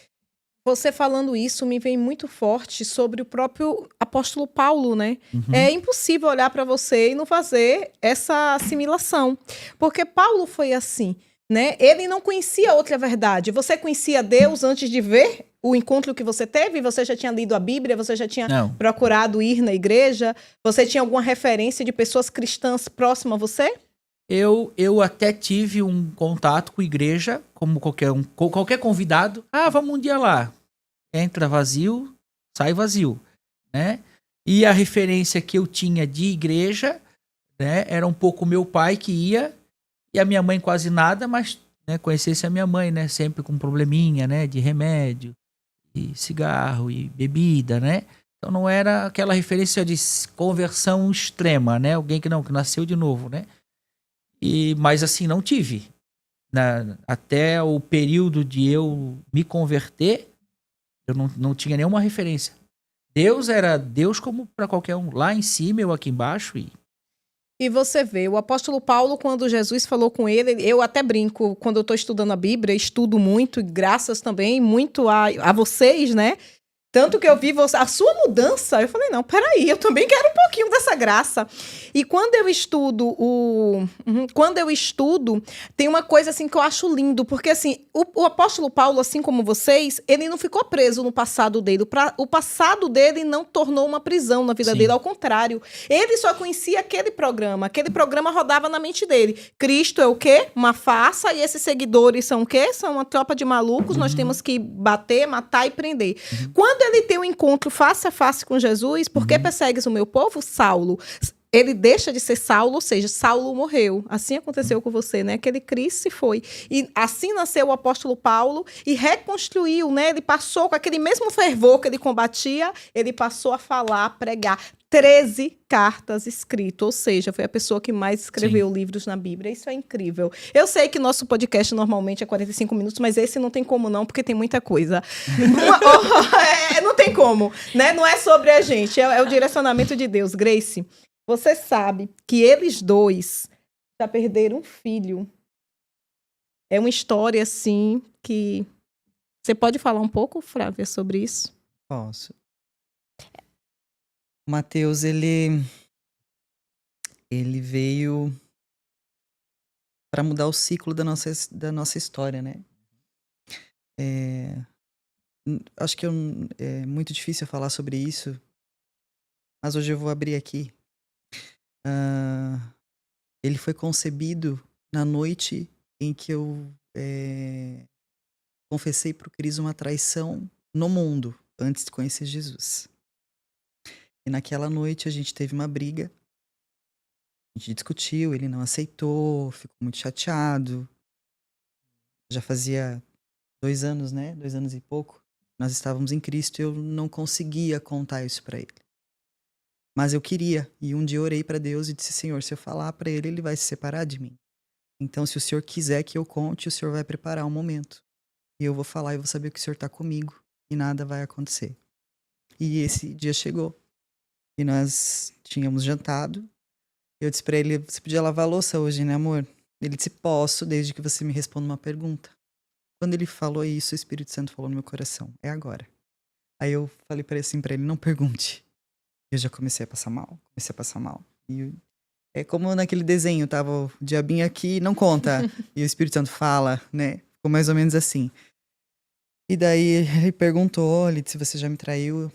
Você falando isso me vem muito forte sobre o próprio apóstolo Paulo, né?
Uhum.
É impossível olhar para você e não fazer essa assimilação. Porque Paulo foi assim, né? Ele não conhecia outra verdade. Você conhecia Deus antes de ver o encontro que você teve? Você já tinha lido a Bíblia? Você já tinha procurado ir na igreja? Você tinha alguma referência de pessoas cristãs próximas a você?
Eu até tive um contato com a igreja, como qualquer convidado. Ah, vamos um dia lá. Entra vazio, sai vazio, né? E a referência que eu tinha de igreja, né, era um pouco meu pai que ia, e a minha mãe quase nada, mas, né, conhecesse a minha mãe, né, sempre com probleminha, né, de remédio, e cigarro, e bebida, né. Então não era aquela referência de conversão extrema, né, alguém que nasceu de novo, né. Mas assim, não tive. Até o período de eu me converter, eu não tinha nenhuma referência. Deus era Deus como para qualquer um, lá em cima, eu aqui embaixo.
E você vê, o apóstolo Paulo, quando Jesus falou com ele, eu até brinco, quando eu estou estudando a Bíblia, estudo muito, e graças também muito a vocês, né? Tanto que eu vi a sua mudança, eu falei, não, peraí, eu também quero um pouquinho dessa graça. E quando eu estudo, tem uma coisa assim que eu acho lindo, porque assim, o apóstolo Paulo, assim como vocês, ele não ficou preso no passado dele. O passado dele não tornou uma prisão na vida
Sim.
dele, ao contrário. Ele só conhecia aquele programa rodava na mente dele. Cristo é o quê? Uma farsa, e esses seguidores são o quê? São uma tropa de malucos, nós temos que bater, matar e prender. Quando ele tem um encontro face a face com Jesus, por que persegues o meu povo? Saulo. Ele deixa de ser Saulo, ou seja, Saulo morreu. Assim aconteceu com você, né? Aquele Cristo se foi. E assim nasceu o apóstolo Paulo e reconstruiu, né? Ele passou com aquele mesmo fervor que ele combatia, ele passou a falar, a pregar. 13 cartas escritas, ou seja, foi a pessoa que mais escreveu livros na Bíblia. Isso é incrível. Eu sei que nosso podcast normalmente é 45 minutos, mas esse não tem como não, porque tem muita coisa. Não tem como, né? Não é sobre a gente, é o direcionamento de Deus. Grace, você sabe que eles dois já perderam um filho. É uma história, assim, que... Você pode falar um pouco, Flávia, sobre isso?
Posso. O Mateus, ele veio para mudar o ciclo da nossa história, né? Acho que é muito difícil falar sobre isso, mas hoje eu vou abrir aqui. Ele foi concebido na noite em que eu confessei para o Cris uma traição no mundo, antes de conhecer Jesus. E naquela noite a gente teve uma briga. A gente discutiu, ele não aceitou, ficou muito chateado. Já fazia 2 anos, né? 2 anos e pouco. Nós estávamos em Cristo e eu não conseguia contar isso para ele. Mas eu queria. E um dia eu orei para Deus e disse, Senhor, se eu falar para ele, ele vai se separar de mim. Então, se o Senhor quiser que eu conte, o Senhor vai preparar um momento. E eu vou falar e vou saber que o Senhor está comigo. E nada vai acontecer. E esse dia chegou. E nós tínhamos jantado. Eu disse pra ele, você podia lavar a louça hoje, né, amor? Ele disse, posso, desde que você me responda uma pergunta. Quando ele falou isso, o Espírito Santo falou no meu coração, é agora. Aí eu falei pra ele, não pergunte. Eu já comecei a passar mal. E é como naquele desenho, tava o diabinho aqui, não conta. E o Espírito Santo fala, né? Ficou mais ou menos assim. E daí ele perguntou, ele disse, você já me traiu?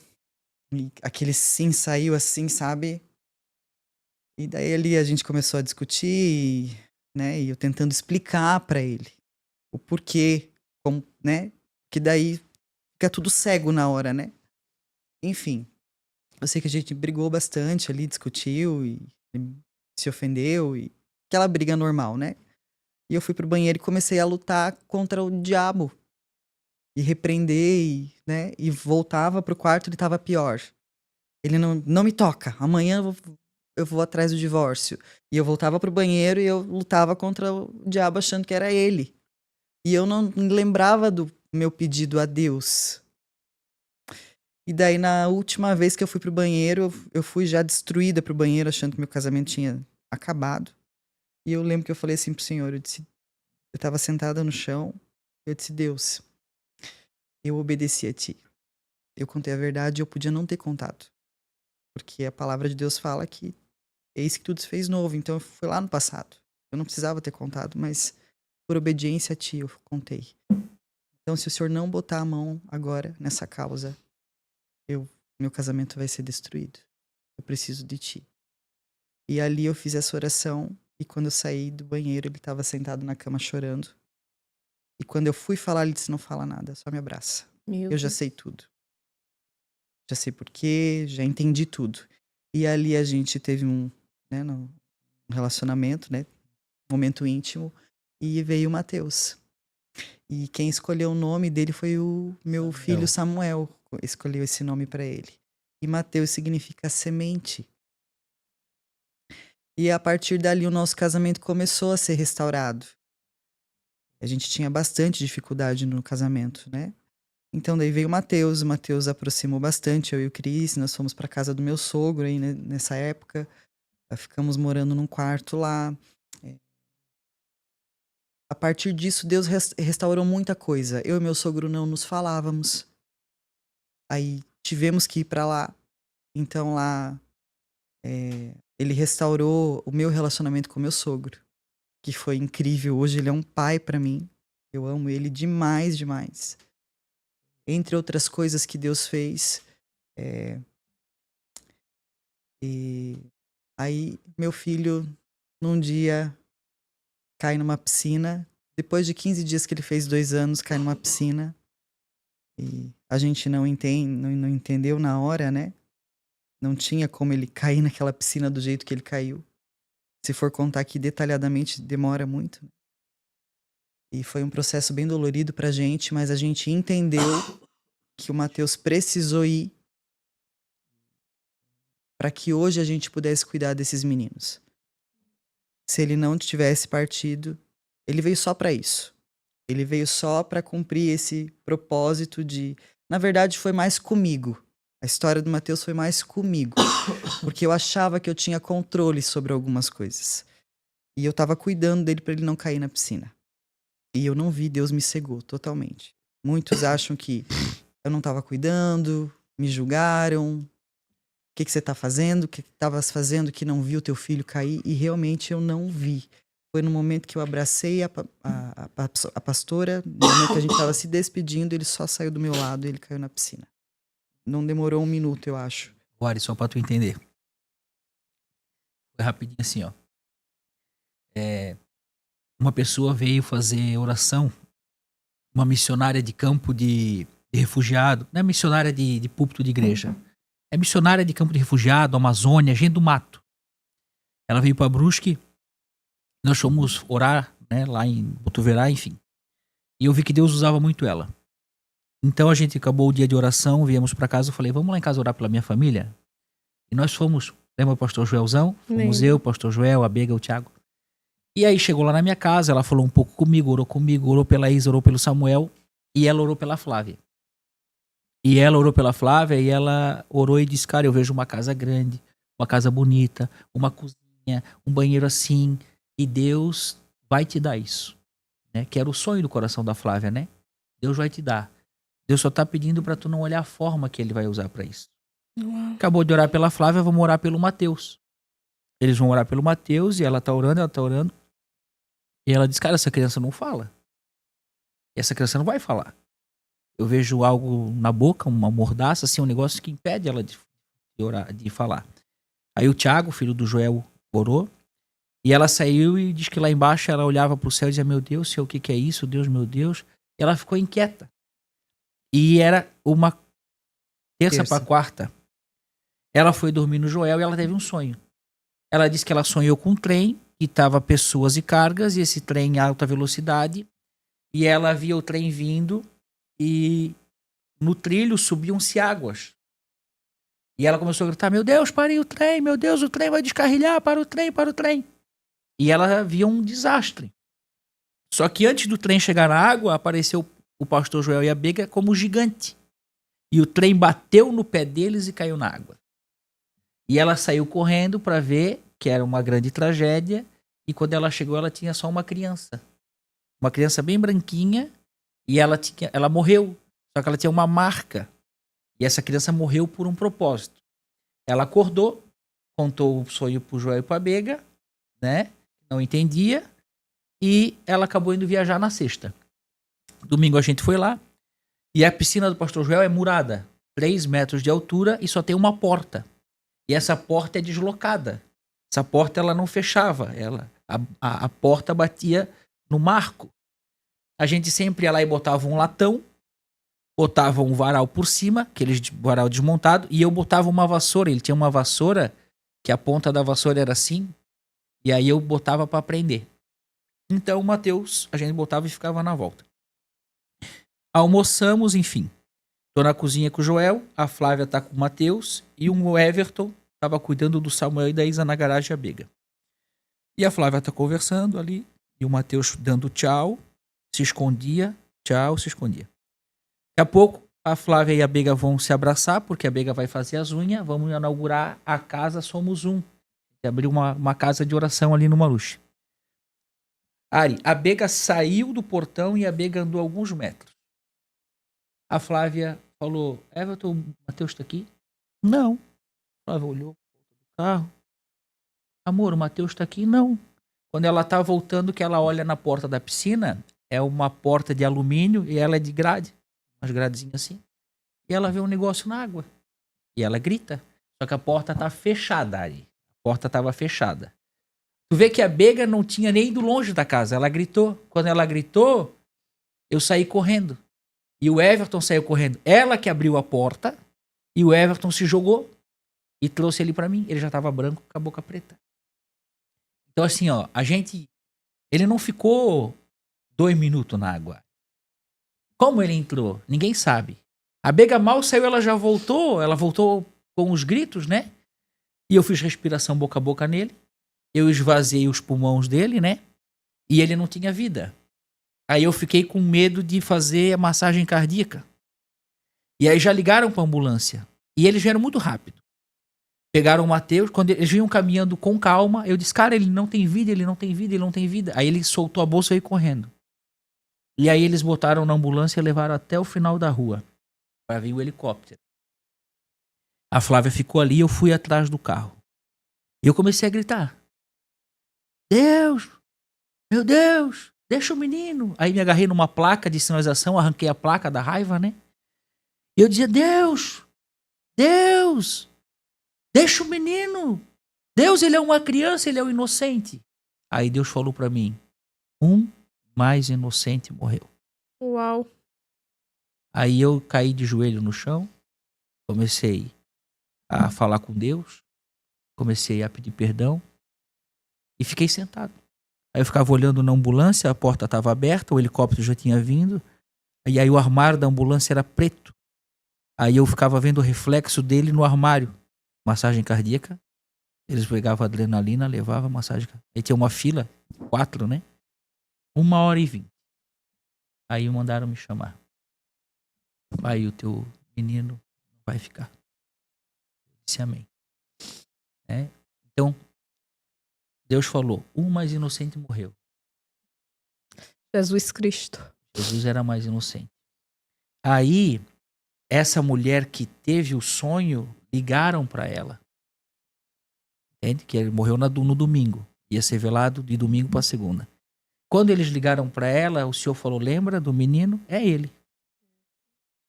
E aquele sim saiu assim, sabe? E daí ali a gente começou a discutir, né? E eu tentando explicar pra ele o porquê, como, né? Que daí fica tudo cego na hora, né? Enfim, eu sei que a gente brigou bastante ali, discutiu e se ofendeu e aquela briga normal, né? E eu fui pro banheiro e comecei a lutar contra o diabo e repreender, né? E voltava pro quarto, ele tava pior. Ele não me toca, amanhã eu vou atrás do divórcio. E eu voltava pro banheiro e eu lutava contra o diabo achando que era ele. E eu não lembrava do meu pedido a Deus. E daí, na última vez que eu fui pro banheiro, eu fui já destruída pro banheiro, achando que meu casamento tinha acabado. E eu lembro que eu falei assim pro Senhor, eu tava sentada no chão, eu disse, Deus, eu obedeci a Ti. Eu contei a verdade e eu podia não ter contado. Porque a palavra de Deus fala que eis que tudo se fez novo. Então eu fui lá no passado. Eu não precisava ter contado, mas por obediência a Ti eu contei. Então se o Senhor não botar a mão agora nessa causa, meu casamento vai ser destruído. Eu preciso de Ti. E ali eu fiz essa oração e quando eu saí do banheiro ele estava sentado na cama chorando. E quando eu fui falar, ele disse, não fala nada, só me abraça. Eu já sei tudo. já sei porquê, já entendi tudo. E ali a gente teve um relacionamento, né? Momento íntimo, e veio o Mateus. E quem escolheu o nome dele foi o meu filho Samuel. Escolheu esse nome para ele. E Mateus significa semente. E a partir dali o nosso casamento começou a ser restaurado. A gente tinha bastante dificuldade no casamento, né? Então daí veio o Mateus aproximou bastante, eu e o Cris, nós fomos para casa do meu sogro aí, né, nessa época. Ficamos morando num quarto lá. A partir disso, Deus restaurou muita coisa. Eu e meu sogro não nos falávamos. Aí tivemos que ir para lá. Então lá ele restaurou o meu relacionamento com meu sogro, que foi incrível. Hoje ele é um pai para mim. Eu amo ele demais, demais. Entre outras coisas que Deus fez. E aí meu filho, num dia, cai numa piscina. Depois de 15 dias que ele fez 2 anos, cai numa piscina. E a gente não entendeu na hora, né? Não tinha como ele cair naquela piscina do jeito que ele caiu. Se for contar aqui detalhadamente, demora muito. E foi um processo bem dolorido pra gente, mas a gente entendeu que o Mateus precisou ir para que hoje a gente pudesse cuidar desses meninos. Se ele não tivesse partido, ele veio só para isso. Ele veio só para cumprir esse propósito de... Na verdade, foi mais comigo. A história do Mateus foi mais comigo. Porque eu achava que eu tinha controle sobre algumas coisas. E eu tava cuidando dele para ele não cair na piscina. E eu não vi, Deus me cegou totalmente. Muitos acham que eu não tava cuidando, me julgaram. O que você tá fazendo? O que tavas fazendo que não viu o teu filho cair? E realmente eu não vi. Foi no momento que eu abracei a pastora, no momento que a gente tava se despedindo, ele só saiu do meu lado e ele caiu na piscina. Não demorou 1 minuto, eu acho.
Guari, só pra tu entender. Foi rapidinho assim, ó. Uma pessoa veio fazer oração, uma missionária de campo de refugiado, não é missionária de púlpito de igreja, é missionária de campo de refugiado, Amazônia, gente do mato. Ela veio pra Brusque, nós fomos orar, né, lá em Botuverá, enfim. E eu vi que Deus usava muito ela. Então a gente acabou o dia de oração, viemos pra casa, eu falei, vamos lá em casa orar pela minha família? E nós fomos, lembra o pastor Joelzão? Fomos eu, o pastor Joel, a Bega, o Thiago. E aí chegou lá na minha casa, ela falou um pouco comigo, orou pela Isa, orou pelo Samuel, e ela orou pela Flávia. E ela orou pela Flávia, e ela orou e disse, cara, eu vejo uma casa grande, uma casa bonita, uma cozinha, um banheiro assim, e Deus vai te dar isso. Né? Que era o sonho do coração da Flávia, né? Deus vai te dar. Deus só tá pedindo pra tu não olhar a forma que ele vai usar pra isso.
Uau.
Acabou de orar pela Flávia, vamos orar pelo Mateus. Eles vão orar pelo Mateus, e ela tá orando. E ela diz, cara, essa criança não fala. E essa criança não vai falar. Eu vejo algo na boca, uma mordaça, assim, um negócio que impede ela de orar, de falar. Aí o Thiago, filho do Joel, orou. E ela saiu e diz que lá embaixo ela olhava pro céu e dizia, meu Deus, Senhor, o que é isso? Deus, meu Deus. E ela ficou inquieta. E era uma terça para quarta. Ela foi dormir no Joel e ela teve um sonho. Ela disse que ela sonhou com um trem que tava pessoas e cargas, e esse trem em alta velocidade. E ela via o trem vindo e no trilho subiam-se águas. E ela começou a gritar, meu Deus, parem o trem, meu Deus, o trem vai descarrilhar, para o trem, para o trem. E ela via um desastre. Só que antes do trem chegar na água, apareceu o pastor Joel e a Bega como gigante. E o trem bateu no pé deles e caiu na água. E ela saiu correndo para ver que era uma grande tragédia. E quando ela chegou, ela tinha só uma criança. Uma criança bem branquinha. E ela morreu. Só que ela tinha uma marca. E essa criança morreu por um propósito. Ela acordou, contou o sonho pro Joel e pra Bega, né? Não entendia. E ela acabou indo viajar na sexta. Domingo a gente foi lá. E a piscina do pastor Joel é murada. 3 metros de altura e só tem uma porta. E essa porta é deslocada. Essa porta ela não fechava. A porta batia no marco. A gente sempre ia lá e botava um latão, botavam um varal por cima, aquele varal desmontado, e eu botava uma vassoura. Ele tinha uma vassoura, que a ponta da vassoura era assim, e aí eu botava para prender. Então o Mateus, a gente botava e ficava na volta. Almoçamos, enfim. Tô na cozinha com o Joel, a Flávia tá com o Mateus, e o Everton tava cuidando do Samuel e da Isa na garagem, a Bega. E a Flávia tá conversando ali, e o Mateus dando tchau, se escondia, tchau, se escondia. Daqui a pouco, a Flávia e a Bega vão se abraçar, porque a Bega vai fazer as unhas, vamos inaugurar a casa Somos Um. Abriu uma casa de oração ali no Maruche. Ari, a Bega saiu do portão e a Bega andou alguns metros. A Flávia falou, Everton, o Mateus tá aqui? Não. A Flávia olhou pro carro. Amor, o Mateus tá aqui? Não. Quando ela tá voltando, que ela olha na porta da piscina, é uma porta de alumínio e ela é de grade. Umas gradezinhas assim. E ela vê um negócio na água. E ela grita. Só que a porta tá fechada, Ari. A porta tava fechada. Tu vê que a Bega não tinha nem ido longe da casa. Ela gritou. Quando ela gritou, eu saí correndo. E o Everton saiu correndo. Ela que abriu a porta. E o Everton se jogou. E trouxe ele pra mim. Ele já tava branco com a boca preta. Então assim, ó. A gente... Ele não ficou 2 minutos na água. Como ele entrou? Ninguém sabe. A Bega mal saiu, ela já voltou. Ela voltou com os gritos, né? E eu fiz respiração boca a boca nele. Eu esvaziei os pulmões dele, né? E ele não tinha vida. Aí eu fiquei com medo de fazer a massagem cardíaca. E aí já ligaram para a ambulância. E eles vieram muito rápido. Pegaram o Mateus, quando eles vinham caminhando com calma, eu disse, cara, ele não tem vida, ele não tem vida, ele não tem vida. Aí ele soltou a bolsa e veio correndo. E aí eles botaram na ambulância e levaram até o final da rua. Para vir o helicóptero. A Flávia ficou ali e eu fui atrás do carro. E eu comecei a gritar. Deus! Meu Deus! Deixa o menino! Aí me agarrei numa placa de sinalização, arranquei a placa da raiva, né? E eu dizia, Deus! Deus! Deixa o menino! Deus, ele é uma criança, ele é um inocente. Aí Deus falou pra mim, um mais inocente morreu.
Uau.
Aí eu caí de joelho no chão, comecei a falar com Deus, comecei a pedir perdão e fiquei sentado. Aí eu ficava olhando na ambulância, a porta estava aberta, o helicóptero já tinha vindo, e aí o armário da ambulância era preto. Aí eu ficava vendo o reflexo dele no armário. Massagem cardíaca, eles pegavam adrenalina, levavam massagem cardíaca. Aí tinha uma fila, 4, né? 1h20. Aí mandaram me chamar. Aí o teu menino vai ficar. Eu disse amém. Então, Deus falou, um mais inocente morreu.
Jesus Cristo.
Jesus era mais inocente. Aí, essa mulher que teve o sonho, ligaram para ela. Entende? Que ele morreu no domingo. Ia ser velado de domingo para segunda. Quando eles ligaram para ela, o Senhor falou, lembra do menino? É ele.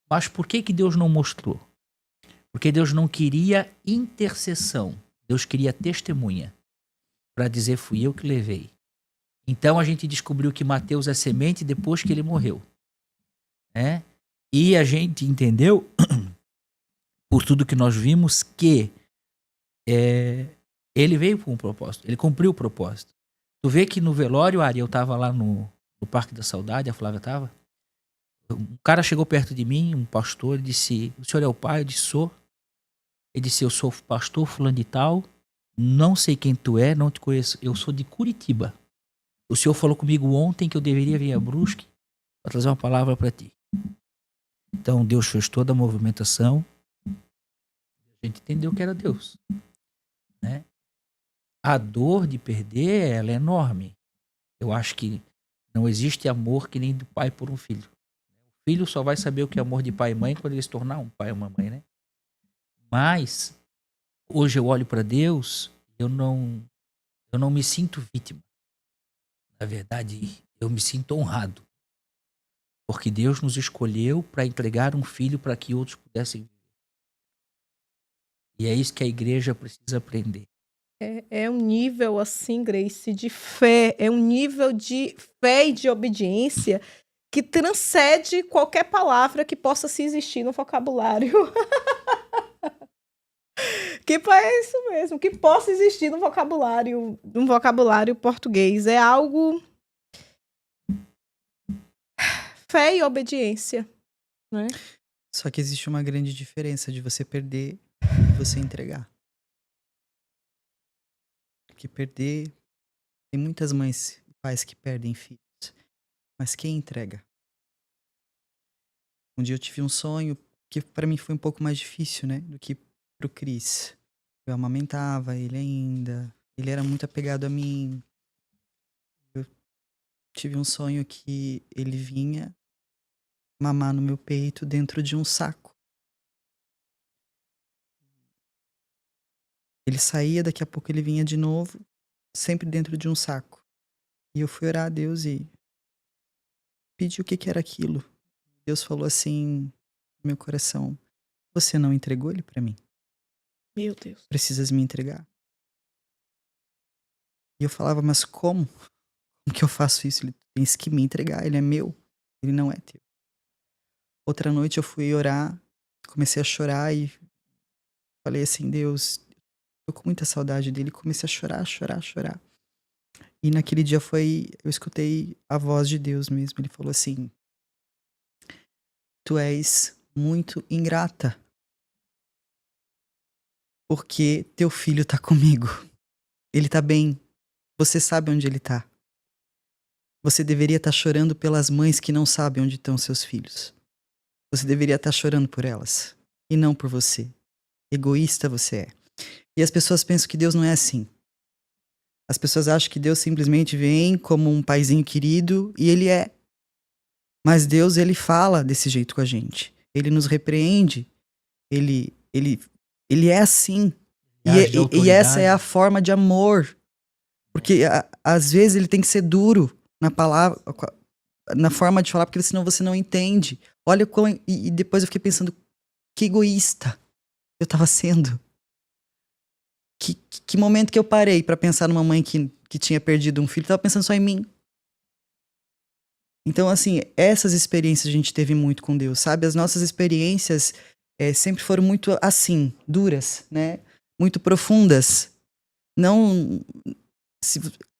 Mas por que Deus não mostrou? Porque Deus não queria intercessão. Deus queria testemunha. Para dizer, fui eu que levei. Então a gente descobriu que Mateus é semente depois que ele morreu. Né? E a gente entendeu, por tudo que nós vimos, que ele veio com um propósito. Ele cumpriu o propósito. Tu vê que no velório, Ari, eu tava lá no Parque da Saudade, a Flávia tava. Um cara chegou perto de mim, um pastor, ele disse, o senhor é o pai? Eu disse, sou. Ele disse, eu sou pastor fulano de tal, não sei quem tu é, não te conheço, eu sou de Curitiba. O senhor falou comigo ontem que eu deveria vir a Brusque para trazer uma palavra para ti. Então Deus fez toda a movimentação. A gente entendeu que era Deus. Né? A dor de perder, ela é enorme. Eu acho que não existe amor que nem do pai por um filho. O filho só vai saber o que é amor de pai e mãe quando ele se tornar um pai ou uma mãe, né? Mas hoje eu olho para Deus, eu não me sinto vítima. Na verdade, eu me sinto honrado. Porque Deus nos escolheu para entregar um filho para que outros pudessem viver. E é isso que a igreja precisa aprender.
É um nível, assim, Grace, de fé. É um nível de fé e de obediência que transcende qualquer palavra que possa se existir no vocabulário. É isso mesmo, que possa existir no vocabulário português. É algo... Fé e obediência, né?
Só que existe uma grande diferença de você perder e você entregar. Porque perder... Tem muitas mães e pais que perdem filhos. Mas quem entrega? Um dia eu tive um sonho que pra mim foi um pouco mais difícil, né? Do que pro Cris. Eu amamentava ele ainda. Ele era muito apegado a mim. Eu tive um sonho que ele vinha mamar no meu peito dentro de um saco. Ele saía, daqui a pouco ele vinha de novo, sempre dentro de um saco. E eu fui orar a Deus e pedi o que era aquilo. Deus falou assim no meu coração: você não entregou ele pra mim?
Meu Deus.
Precisas me entregar. E eu falava, mas como? Como que eu faço isso? Ele tem que me entregar, ele é meu, ele não é teu. Outra noite eu fui orar, comecei a chorar e falei assim: Deus, tô com muita saudade dele. Comecei a chorar. E naquele dia eu escutei a voz de Deus mesmo. Ele falou assim: tu és muito ingrata, porque teu filho tá comigo. Ele tá bem. Você sabe onde ele tá. Você deveria estar chorando pelas mães que não sabem onde estão seus filhos. Você deveria estar chorando por elas e não por você. Egoísta você é. E as pessoas pensam que Deus não é assim. As pessoas acham que Deus simplesmente vem como um paizinho querido, e ele é. Mas Deus, ele fala desse jeito com a gente. Ele nos repreende. Ele é assim. E essa é a forma de amor. Porque às vezes ele tem que ser duro na palavra, na forma de falar, porque senão você não entende. Olha e depois eu fiquei pensando, que egoísta eu tava sendo. Que momento que eu parei pra pensar numa mãe que tinha perdido um filho, tava pensando só em mim. Então, assim, essas experiências a gente teve muito com Deus, sabe? As nossas experiências sempre foram muito, assim, duras, né? Muito profundas. Não...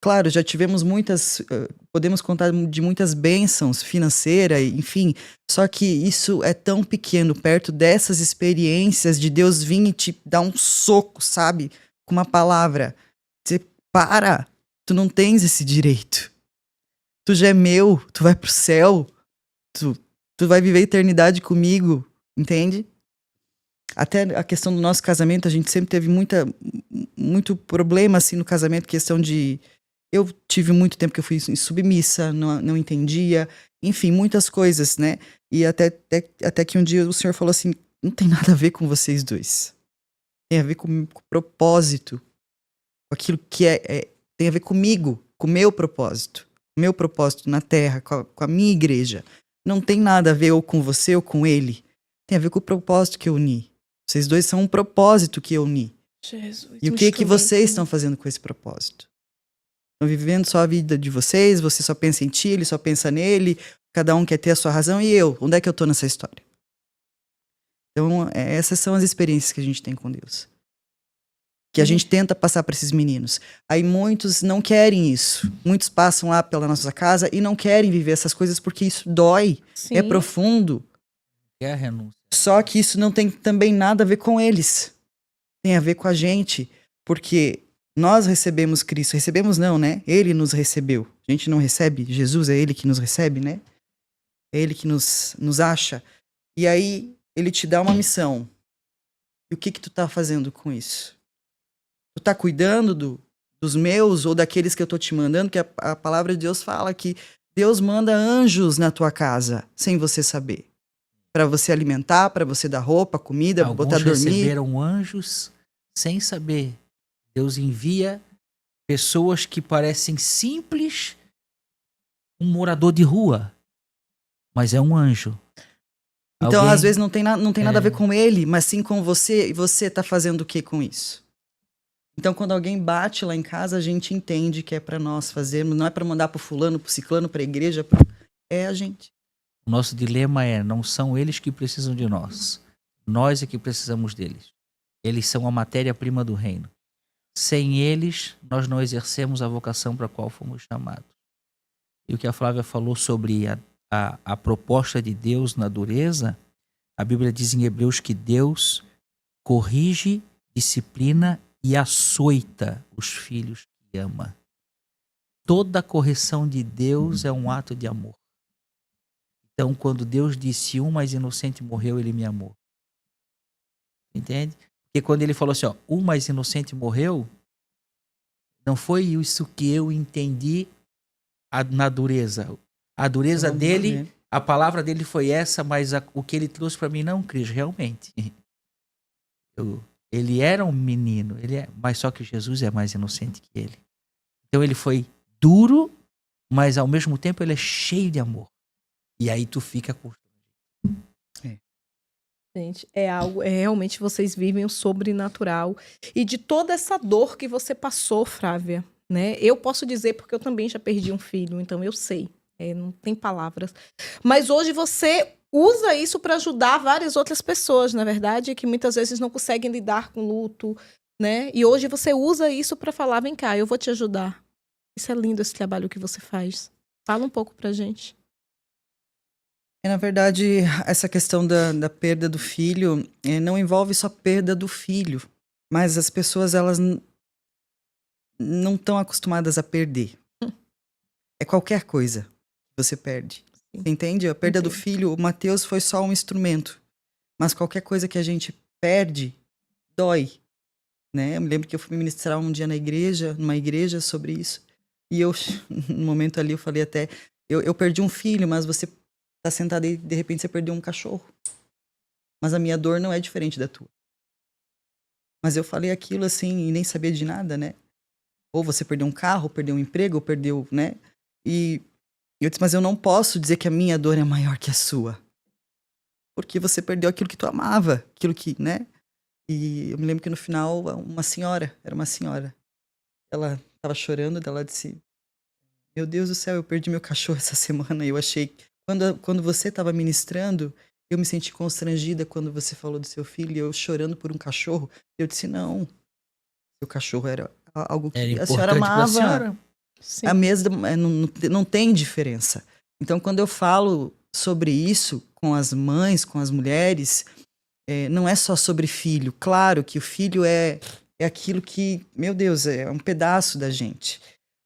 Claro, já tivemos muitas... podemos contar de muitas bênçãos financeiras, enfim. Só que isso é tão pequeno perto dessas experiências de Deus vir e te dar um soco, sabe? Com uma palavra. Você para! Tu não tens esse direito. Tu já é meu, tu vai pro céu. Tu vai viver a eternidade comigo, entende? Até a questão do nosso casamento, a gente sempre teve muito problema, assim, no casamento, questão de... Eu tive muito tempo que eu fui submissa, não entendia, enfim, muitas coisas, né? E até que um dia o Senhor falou assim, não tem nada a ver com vocês dois. Tem a ver com o propósito, com aquilo que tem a ver comigo, com o meu propósito na terra, com a minha igreja. Não tem nada a ver ou com você ou com ele. Tem a ver com o propósito que eu uni. Vocês dois são um propósito que eu uni.
Jesus,
e o que vocês estão fazendo com esse propósito? Estão vivendo só a vida de vocês, você só pensa em ti, ele só pensa nele, cada um quer ter a sua razão, e eu? Onde é que eu tô nessa história? Então, essas são as experiências que a gente tem com Deus. Que a gente tenta passar para esses meninos. Aí muitos não querem isso. Muitos passam lá pela nossa casa e não querem viver essas coisas porque isso dói,
Sim.
é profundo.
É a renúncia.
Só que isso não tem também nada a ver com eles. Tem a ver com a gente. Porque nós recebemos Cristo. Recebemos não, né? Ele nos recebeu. A gente não recebe Jesus, é Ele que nos recebe, né? É Ele que nos acha. E aí, Ele te dá uma missão. E o que tu tá fazendo com isso? Tu tá cuidando dos meus ou daqueles que eu tô te mandando? Que a palavra de Deus fala que Deus manda anjos na tua casa, sem você saber. Para você alimentar, para você dar roupa, comida, botar dormir.
Alguns receberam anjos sem saber. Deus envia pessoas que parecem simples, um morador de rua, mas é um anjo.
Então, às vezes, não tem nada a ver com ele, mas sim com você. E você tá fazendo o que com isso? Então, quando alguém bate lá em casa, a gente entende que é para nós fazermos. Não é para mandar pro fulano, pro ciclano, pra igreja. É a gente.
O nosso dilema é, não são eles que precisam de nós é que precisamos deles. Eles são a matéria-prima do reino. Sem eles, nós não exercemos a vocação para a qual fomos chamados. E o que a Flávia falou sobre a proposta de Deus na dureza, a Bíblia diz em Hebreus que Deus corrige, disciplina e açoita os filhos que ama. Toda correção de Deus é um ato de amor. Então, quando Deus disse, um mais inocente morreu, ele me amou. Entende? Porque quando ele falou assim, ó, um mais inocente morreu, não foi isso que eu entendi na dureza. A dureza dele, a palavra dele foi essa, mas o que ele trouxe para mim, não, Cris, realmente. Ele era um menino, mas só que Jesus é mais inocente que ele. Então ele foi duro, mas ao mesmo tempo ele é cheio de amor. E aí tu fica com...
Gente, realmente vocês vivem o sobrenatural. E de toda essa dor que você passou, Flávia, né? Eu posso dizer porque eu também já perdi um filho, então eu sei. Não tem palavras. Mas hoje você usa isso para ajudar várias outras pessoas, na verdade, que muitas vezes não conseguem lidar com luto, né? E hoje você usa isso para falar, vem cá, eu vou te ajudar. Isso é lindo, esse trabalho que você faz. Fala um pouco pra gente.
Na verdade, essa questão da perda do filho não envolve só perda do filho, mas as pessoas, elas não estão acostumadas a perder. É qualquer coisa que você perde. Você entende? A perda do filho, o Mateus foi só um instrumento, mas qualquer coisa que a gente perde, dói. Né? Eu me lembro que eu fui ministrar um dia numa igreja sobre isso, e eu, no momento ali, eu falei até, eu perdi um filho, mas você tá sentado e de repente você perdeu um cachorro. Mas a minha dor não é diferente da tua. Mas eu falei aquilo assim e nem sabia de nada, né? Ou você perdeu um carro, ou perdeu um emprego, ou perdeu, né? E eu disse, mas eu não posso dizer que a minha dor é maior que a sua. Porque você perdeu aquilo que tu amava, aquilo que, né? E eu me lembro que no final, era uma senhora. Ela tava chorando, ela disse, meu Deus do céu, eu perdi meu cachorro essa semana. E eu achei... Quando você estava ministrando, eu me senti constrangida quando você falou do seu filho, eu chorando por um cachorro. Eu disse, não, seu cachorro era algo que a senhora amava.
Senhora.
A mesma, não tem diferença. Então, quando eu falo sobre isso com as mães, com as mulheres, não é só sobre filho. Claro que o filho é aquilo que, meu Deus, é um pedaço da gente.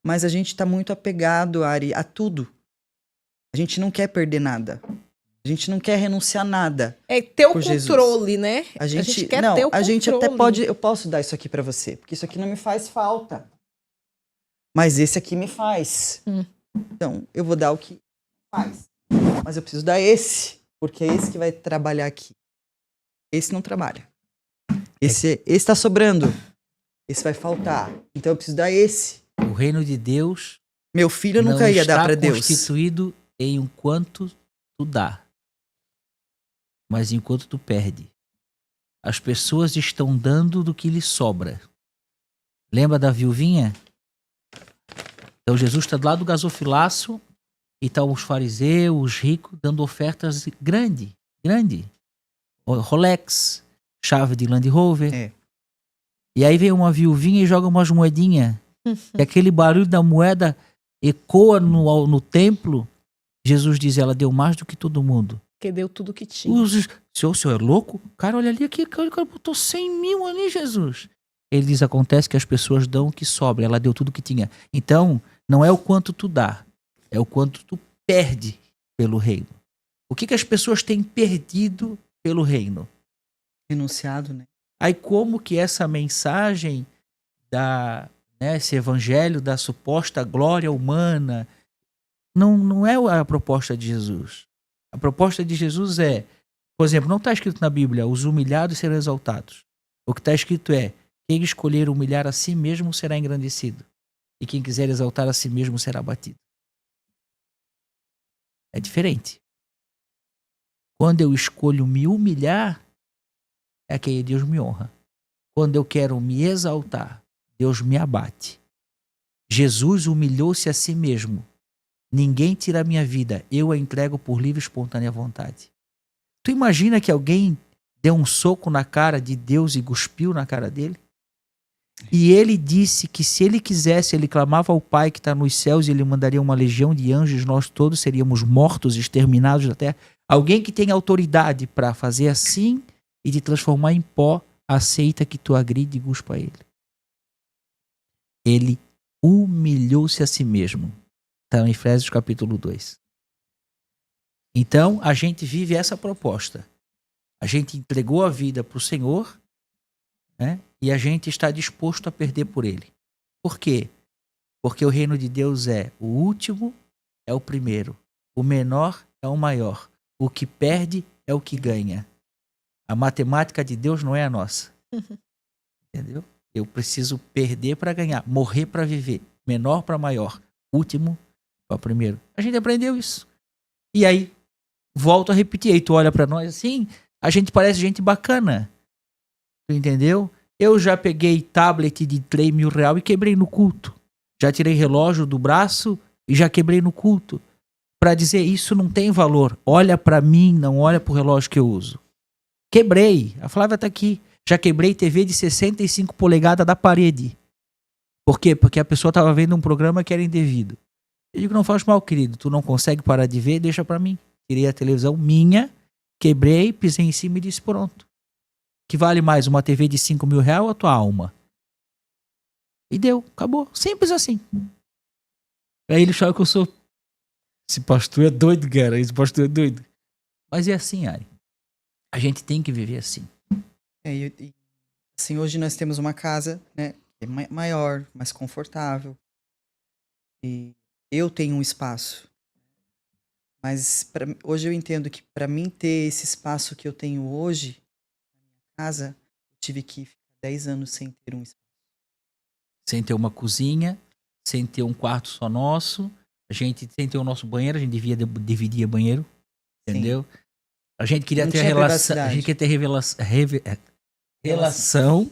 Mas a gente está muito apegado, Ari, a tudo. A gente não quer perder nada. A gente não quer renunciar a nada.
É ter o controle, né?
A gente
quer ter o controle.
A gente até pode... Eu posso dar isso aqui pra você, porque isso aqui não me faz falta. Mas esse aqui me faz. Então, eu vou dar o que faz. Mas eu preciso dar esse, porque é esse que vai trabalhar aqui. Esse não trabalha. Esse tá sobrando. Esse vai faltar. Então, eu preciso dar esse.
O reino de Deus...
Meu filho nunca ia dar pra Deus.
Não está constituído enquanto tu dá, mas enquanto tu perde. As pessoas estão dando do que lhes sobra. Lembra da viuvinha? Então Jesus está do lado do gasofilaço e estão os fariseus, os ricos, dando ofertas grande. Rolex, chave de Land Rover. E aí vem uma viuvinha e joga umas moedinhas. E aquele barulho da moeda ecoa no templo. Jesus diz, ela deu mais do que todo mundo.
Porque deu tudo que tinha.
O senhor é louco? Cara, olha ali, o cara botou 100 mil ali, Jesus. Ele diz, acontece que as pessoas dão o que sobra. Ela deu tudo que tinha. Então, não é o quanto tu dá, é o quanto tu perde pelo reino. O que as pessoas têm perdido pelo reino?
Renunciado, né?
Aí como que essa mensagem esse evangelho da suposta glória humana não é a proposta de Jesus. A proposta de Jesus é, por exemplo, não está escrito na Bíblia, os humilhados serão exaltados. O que está escrito é, quem escolher humilhar a si mesmo será engrandecido. E quem quiser exaltar a si mesmo será abatido. É diferente. Quando eu escolho me humilhar, é que Deus me honra. Quando eu quero me exaltar, Deus me abate. Jesus humilhou-se a si mesmo Ninguém tira a minha vida, eu a entrego por livre e espontânea vontade. Tu imagina que alguém deu um soco na cara de Deus e cuspiu na cara dele? E ele disse que se ele quisesse, ele clamava ao Pai que está nos céus e ele mandaria uma legião de anjos, nós todos seríamos mortos, exterminados da terra. Alguém que tem autoridade para fazer assim e te transformar em pó, aceita que tu agride e cuspa ele. Ele humilhou-se a si mesmo. Está em Efésios capítulo 2. Então, a gente vive essa proposta. A gente entregou a vida para o Senhor, né? E a gente está disposto a perder por Ele. Por quê? Porque o reino de Deus é o último, é o primeiro. O menor é o maior. O que perde é o que ganha. A matemática de Deus não é a nossa. Entendeu? Eu preciso perder para ganhar, morrer para viver. Menor para maior, último para primeiro. A gente aprendeu isso. E aí, volto a repetir. Aí tu olha para nós assim, a gente parece gente bacana. Tu entendeu? Eu já peguei tablet de 3 mil reais e quebrei no culto. Já tirei relógio do braço e já quebrei no culto. Para dizer, isso não tem valor. Olha para mim, não olha pro relógio que eu uso. Quebrei. A Flávia tá aqui. Já quebrei TV de 65 polegadas da parede. Por quê? Porque a pessoa tava vendo um programa que era indevido. Eu digo, não faz mal, querido. Tu não consegue parar de ver, deixa para mim. Tirei a televisão minha, quebrei, pisei em cima e disse, pronto. Que vale mais, uma TV de 5 mil reais ou a tua alma? E deu, acabou. Simples assim. Aí ele achava que eu sou... Esse pastor é doido, cara. Esse pastor é doido. Mas é assim, Ari. A gente tem que viver assim.
Assim, hoje nós temos uma casa, né? Que é maior, mais confortável. E eu tenho um espaço. Mas hoje eu entendo que para mim ter esse espaço que eu tenho hoje, casa, eu tive que ficar 10 anos sem ter um espaço.
Sem ter uma cozinha, sem ter um quarto só nosso, a gente sem ter o nosso banheiro, a gente dividia banheiro, entendeu? Sim. A gente queria ter relação, a gente queria ter relação.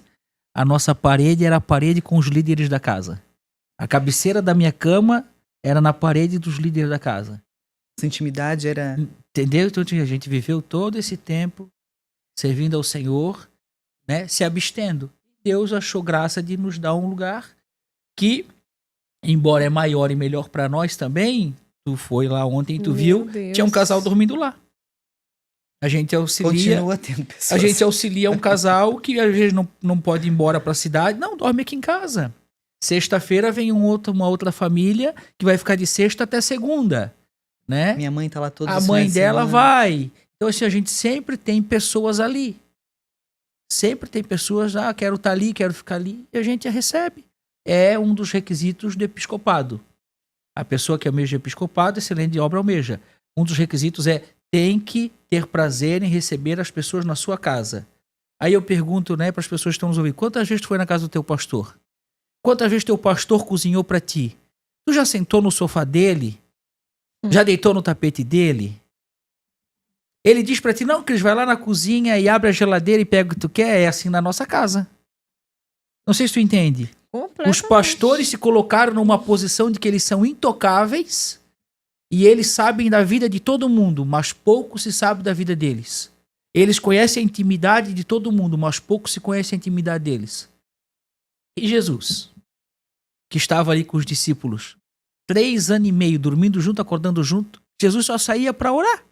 A nossa parede era a parede com os líderes da casa. A cabeceira da minha cama era na parede dos líderes da casa.
Essa intimidade era...
Entendeu? Então a gente viveu todo esse tempo servindo ao Senhor, né, se abstendo. Deus achou graça de nos dar um lugar que, embora é maior e melhor para nós também, tu foi lá ontem, tu viu, tinha um casal dormindo lá. A gente auxilia...
Continua tendo pessoas.
A gente auxilia um casal que às vezes não pode ir embora para a cidade. Não, dorme aqui em casa. Sexta-feira vem uma outra família que vai ficar de sexta até segunda, né?
Minha mãe tá lá todos os
dias. A mãe dela vai. Então, assim, a gente sempre tem pessoas ali. Sempre tem pessoas, quero estar ali, quero ficar ali. E a gente a recebe. É um dos requisitos do episcopado. A pessoa que almeja episcopado, excelente obra almeja. Um dos requisitos tem que ter prazer em receber as pessoas na sua casa. Aí eu pergunto, né, para as pessoas que estão nos ouvindo, quantas vezes tu foi na casa do teu pastor? Quantas vezes teu pastor cozinhou para ti? Tu já sentou no sofá dele? Já deitou no tapete dele? Ele diz pra ti, não, Cris, vai lá na cozinha e abre a geladeira e pega o que tu quer. É assim na nossa casa. Não sei se tu entende. Os pastores se colocaram numa posição de que eles são intocáveis e eles sabem da vida de todo mundo, mas pouco se sabe da vida deles. Eles conhecem a intimidade de todo mundo, mas pouco se conhece a intimidade deles. E Jesus, que estava ali com os discípulos, 3 anos e meio, dormindo junto, acordando junto, Jesus só saía para orar.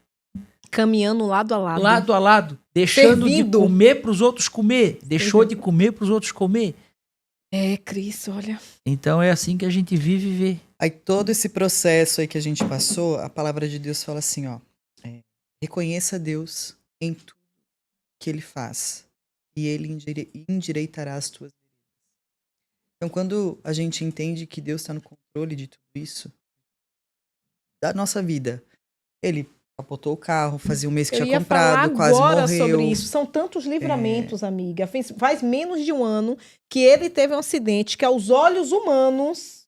Caminhando lado a lado.
Lado a lado. Deixando de comer para os outros comer. Deixou de comer para os outros comer.
É, Cris, olha.
Então é assim que a gente vive e vê.
Aí todo esse processo aí que a gente passou, a palavra de Deus fala assim, ó. Reconheça Deus em tudo que Ele faz. E Ele endireitará as tuas veredas. Então quando a gente entende que Deus está no controle de tudo isso, da nossa vida, Ele capotou o carro, fazia um mês que tinha comprado, quase morreu.
Agora sobre isso. São tantos livramentos, amiga. Faz menos de um ano que ele teve um acidente que aos olhos humanos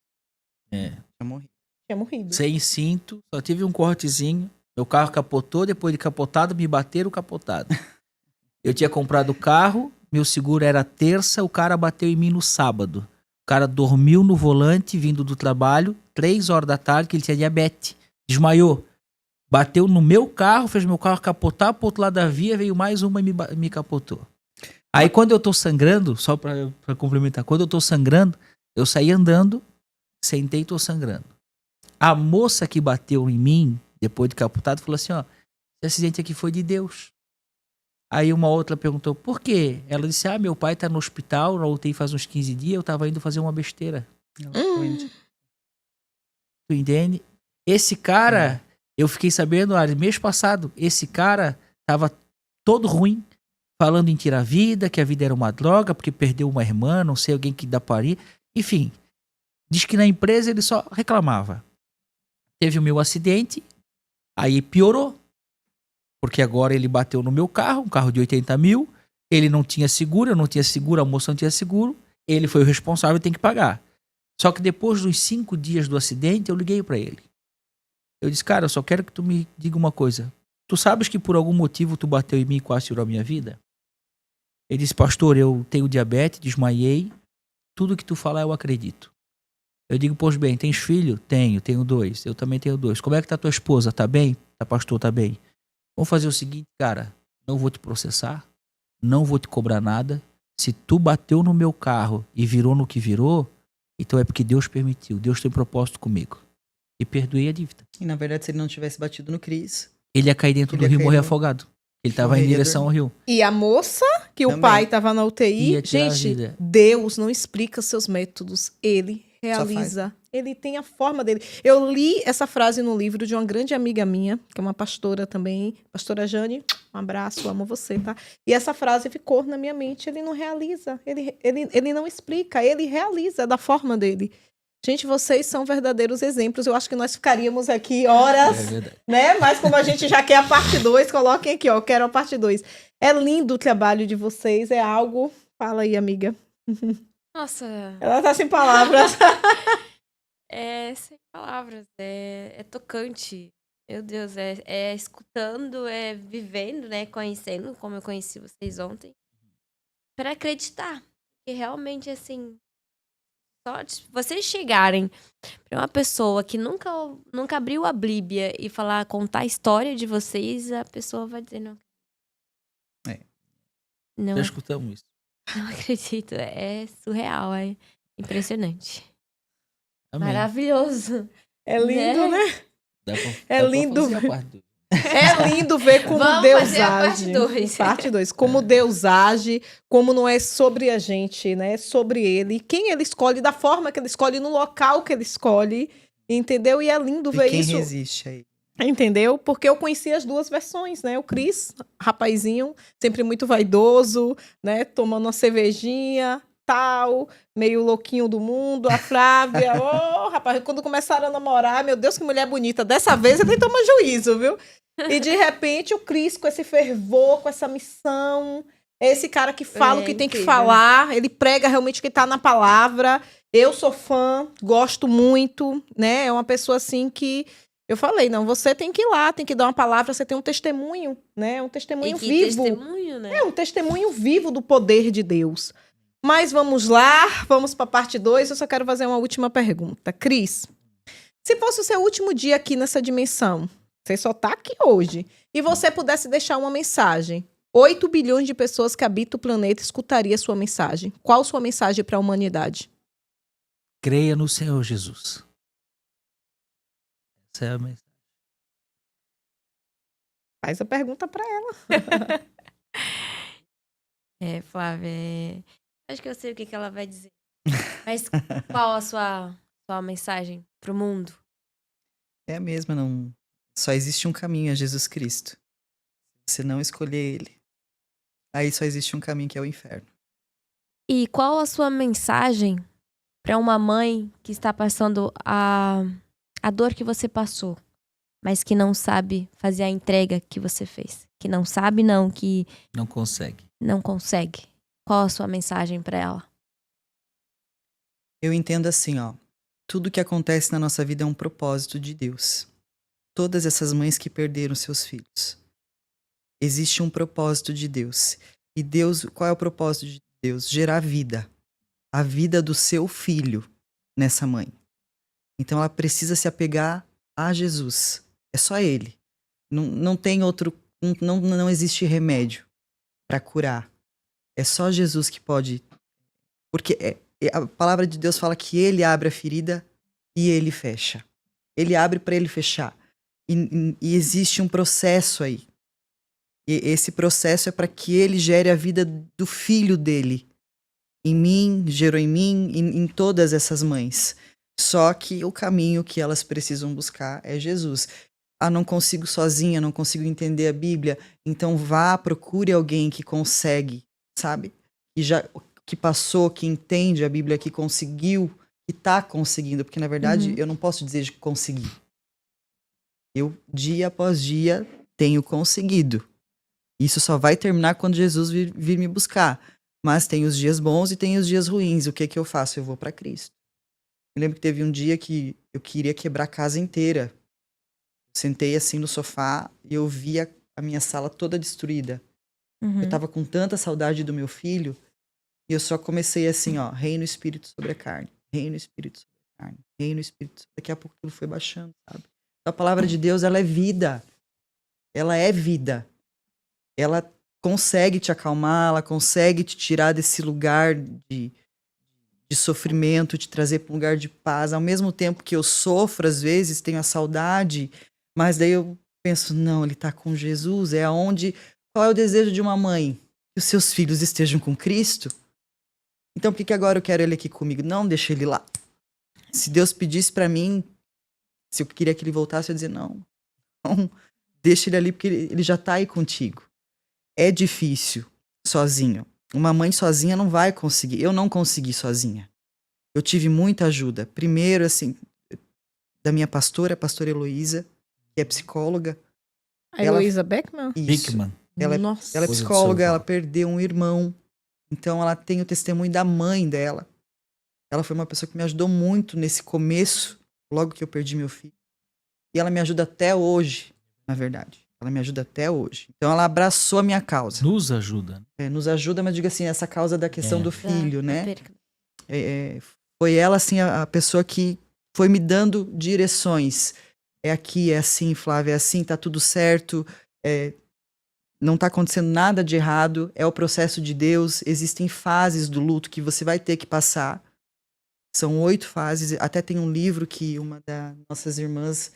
tinha morrido.
Sem cinto, só tive um cortezinho. Meu carro capotou, depois de capotado, me bateram capotado. Eu tinha comprado o carro, meu seguro era terça, o cara bateu em mim no sábado. O cara dormiu no volante, vindo do trabalho, 3 horas da tarde, que ele tinha diabetes. Desmaiou. Bateu no meu carro, fez meu carro capotar pro outro lado da via, veio mais uma e me capotou. Aí quando eu tô sangrando, só pra complementar, quando eu tô sangrando, eu saí andando, sentei e tô sangrando. A moça que bateu em mim, depois de capotado, falou assim, ó, esse acidente aqui foi de Deus. Aí uma outra perguntou, por quê? Ela disse, meu pai tá no hospital, na UTI faz uns 15 dias, eu tava indo fazer uma besteira. Tu entende? Esse cara, eu fiquei sabendo, mês passado, esse cara tava todo ruim, falando em tirar a vida, que a vida era uma droga, porque perdeu uma irmã, não sei, alguém que dá parir. Enfim, diz que na empresa ele só reclamava. Teve o meu acidente, aí piorou. Porque agora ele bateu no meu carro, um carro de 80 mil, ele não tinha seguro, eu não tinha seguro, a moça não tinha seguro, ele foi o responsável e tem que pagar. Só que depois dos 5 dias do acidente, eu liguei pra ele. Eu disse, cara, eu só quero que tu me diga uma coisa. Tu sabes que por algum motivo tu bateu em mim e quase tirou a minha vida? Ele disse, pastor, eu tenho diabetes, desmaiei, tudo que tu falar eu acredito. Eu digo, pois bem, tens filho? Tenho 2. Eu também tenho 2. Como é que tá tua esposa? Tá bem? Tá, pastor, tá bem. Vamos fazer o seguinte, cara, não vou te processar, não vou te cobrar nada. Se tu bateu no meu carro e virou no que virou, então é porque Deus permitiu, Deus tem propósito comigo. E perdoei a dívida.
E na verdade, se ele não tivesse batido no Cris,
Ele ia cair dentro do rio e morrer afogado. Ele tava em direção ao rio.
E a moça, que o pai tava na UTI,
Ia tirar a
gente,
vida.
Deus não explica seus métodos, ele realiza. Ele tem a forma dele. Eu li essa frase no livro de uma grande amiga minha, que é uma pastora também, pastora Jane, um abraço, amo você, tá? E essa frase ficou na minha mente, ele não realiza, ele não explica, ele realiza da forma dele. Gente, vocês são verdadeiros exemplos. Eu acho que nós ficaríamos aqui horas, né? Mas como a gente já quer a parte 2, coloquem aqui, ó. Eu quero a parte 2. É lindo o trabalho de vocês, é algo... Fala aí, amiga.
Nossa.
Ela tá sem palavras.
É sem palavras. É tocante. Meu Deus, é escutando, é vivendo, né? Conhecendo, como eu conheci vocês ontem. Pra acreditar. Que realmente, assim... Só de vocês chegarem pra uma pessoa que nunca abriu a Bíblia e contar a história de vocês, a pessoa vai dizer não.
Já escutamos isso.
Não acredito. É surreal, é impressionante.
Amém.
Maravilhoso.
É lindo, né?
É lindo.
É lindo ver como
Vamos
Deus
fazer a
age.
parte 2.
Parte 2. Como Deus age, como não é sobre a gente, né? É sobre ele. Quem ele escolhe, da forma que ele escolhe, no local que ele escolhe. Entendeu? E é lindo ver
quem
isso.
Quem resiste aí?
Entendeu? Porque eu conheci as duas versões, né? O Cris, rapazinho, sempre muito vaidoso, né? Tomando uma cervejinha, tal, meio louquinho do mundo. A Flávia, rapaz, quando começaram a namorar, meu Deus, que mulher bonita. Dessa vez ele toma juízo, viu? E de repente o Cris com esse fervor, com essa missão, esse cara que fala o que tem que falar, ele prega realmente o que tá na palavra. Eu sou fã, gosto muito, né? É uma pessoa assim que eu falei, não, você tem que ir lá, tem que dar uma palavra, você tem um testemunho, né? Um testemunho vivo.
Testemunho, né?
É um testemunho vivo do poder de Deus. Mas vamos lá, vamos para a parte 2. Eu só quero fazer uma última pergunta. Cris, se fosse o seu último dia aqui nessa dimensão, você só tá aqui hoje, e você pudesse deixar uma mensagem, 8 bilhões de pessoas que habitam o planeta escutaria sua mensagem. Qual sua mensagem para a humanidade?
Creia no Senhor Jesus. Essa é a mensagem.
Faz a pergunta para ela.
Flávia, acho que eu sei o que ela vai dizer. Mas qual a sua mensagem pro mundo?
É a mesma, não. Só existe um caminho, é Jesus Cristo. Se você não escolher ele, aí só existe um caminho, que é o inferno.
E qual a sua mensagem para uma mãe que está passando a dor que você passou, mas que não sabe fazer a entrega que você fez? Que não sabe, não, que...
Não consegue.
Não consegue. Qual a sua mensagem para ela?
Eu entendo assim, ó. Tudo que acontece na nossa vida é um propósito de Deus. Todas essas mães que perderam seus filhos. Existe um propósito de Deus. E Deus, qual é o propósito de Deus? Gerar vida. A vida do seu filho nessa mãe. Então ela precisa se apegar a Jesus. É só ele. Não tem outro, não existe remédio para curar. É só Jesus que pode. Porque a palavra de Deus fala que ele abre a ferida e ele fecha. Ele abre para ele fechar. E existe um processo aí. E esse processo é para que ele gere a vida do filho dele. Em mim, gerou em mim, em todas essas mães. Só que o caminho que elas precisam buscar é Jesus. Ah, não consigo sozinha, não consigo entender a Bíblia. Então vá, procure alguém que consegue, sabe? Que passou, que entende a Bíblia, que conseguiu, que tá conseguindo. Porque, na verdade, eu não posso dizer que consegui. Eu, dia após dia, tenho conseguido. Isso só vai terminar quando Jesus vir me buscar. Mas tem os dias bons e tem os dias ruins. O que eu faço? Eu vou para Cristo. Eu lembro que teve um dia que eu queria quebrar a casa inteira. Sentei assim no sofá e eu via a minha sala toda destruída. Eu tava com tanta saudade do meu filho e eu só comecei assim, ó, reino espírito sobre a carne, reino espírito sobre a carne, reino espírito. Daqui a pouco aquilo foi baixando, sabe? A palavra de Deus, ela é vida. Ela é vida. Ela consegue te acalmar, ela consegue te tirar desse lugar de sofrimento, te trazer para um lugar de paz. Ao mesmo tempo que eu sofro, às vezes, tenho a saudade, mas daí eu penso, não, ele está com Jesus, é aonde... Qual é o desejo de uma mãe? Que os seus filhos estejam com Cristo? Então por que agora eu quero ele aqui comigo? Não, deixa ele lá. Se Deus pedisse para mim, se eu queria que ele voltasse, eu ia dizer, não, deixa ele ali porque ele já está aí contigo. É difícil, sozinho. Uma mãe sozinha não vai conseguir. Eu não consegui sozinha. Eu tive muita ajuda. Primeiro, assim, da minha pastora, a pastora Heloísa, que é psicóloga.
A Heloísa Beckman?
Isso.
Bickman.
Ela
Nossa.
é psicóloga, ela perdeu um irmão. Então ela tem o testemunho da mãe dela. Ela foi uma pessoa que me ajudou muito nesse começo, logo que eu perdi meu filho. E ela me ajuda até hoje, na verdade. Ela me ajuda até hoje. Então ela abraçou a minha causa.
Nos ajuda.
Nos ajuda, mas diga assim, essa causa da questão do filho, né?
perca.
Foi ela, assim, a pessoa que foi me dando direções. É aqui, é assim, Flávia, é assim, tá tudo certo. Não tá acontecendo nada de errado. É o processo de Deus. Existem fases do luto que você vai ter que passar. São 8 fases. Até tem um livro que uma das nossas irmãs...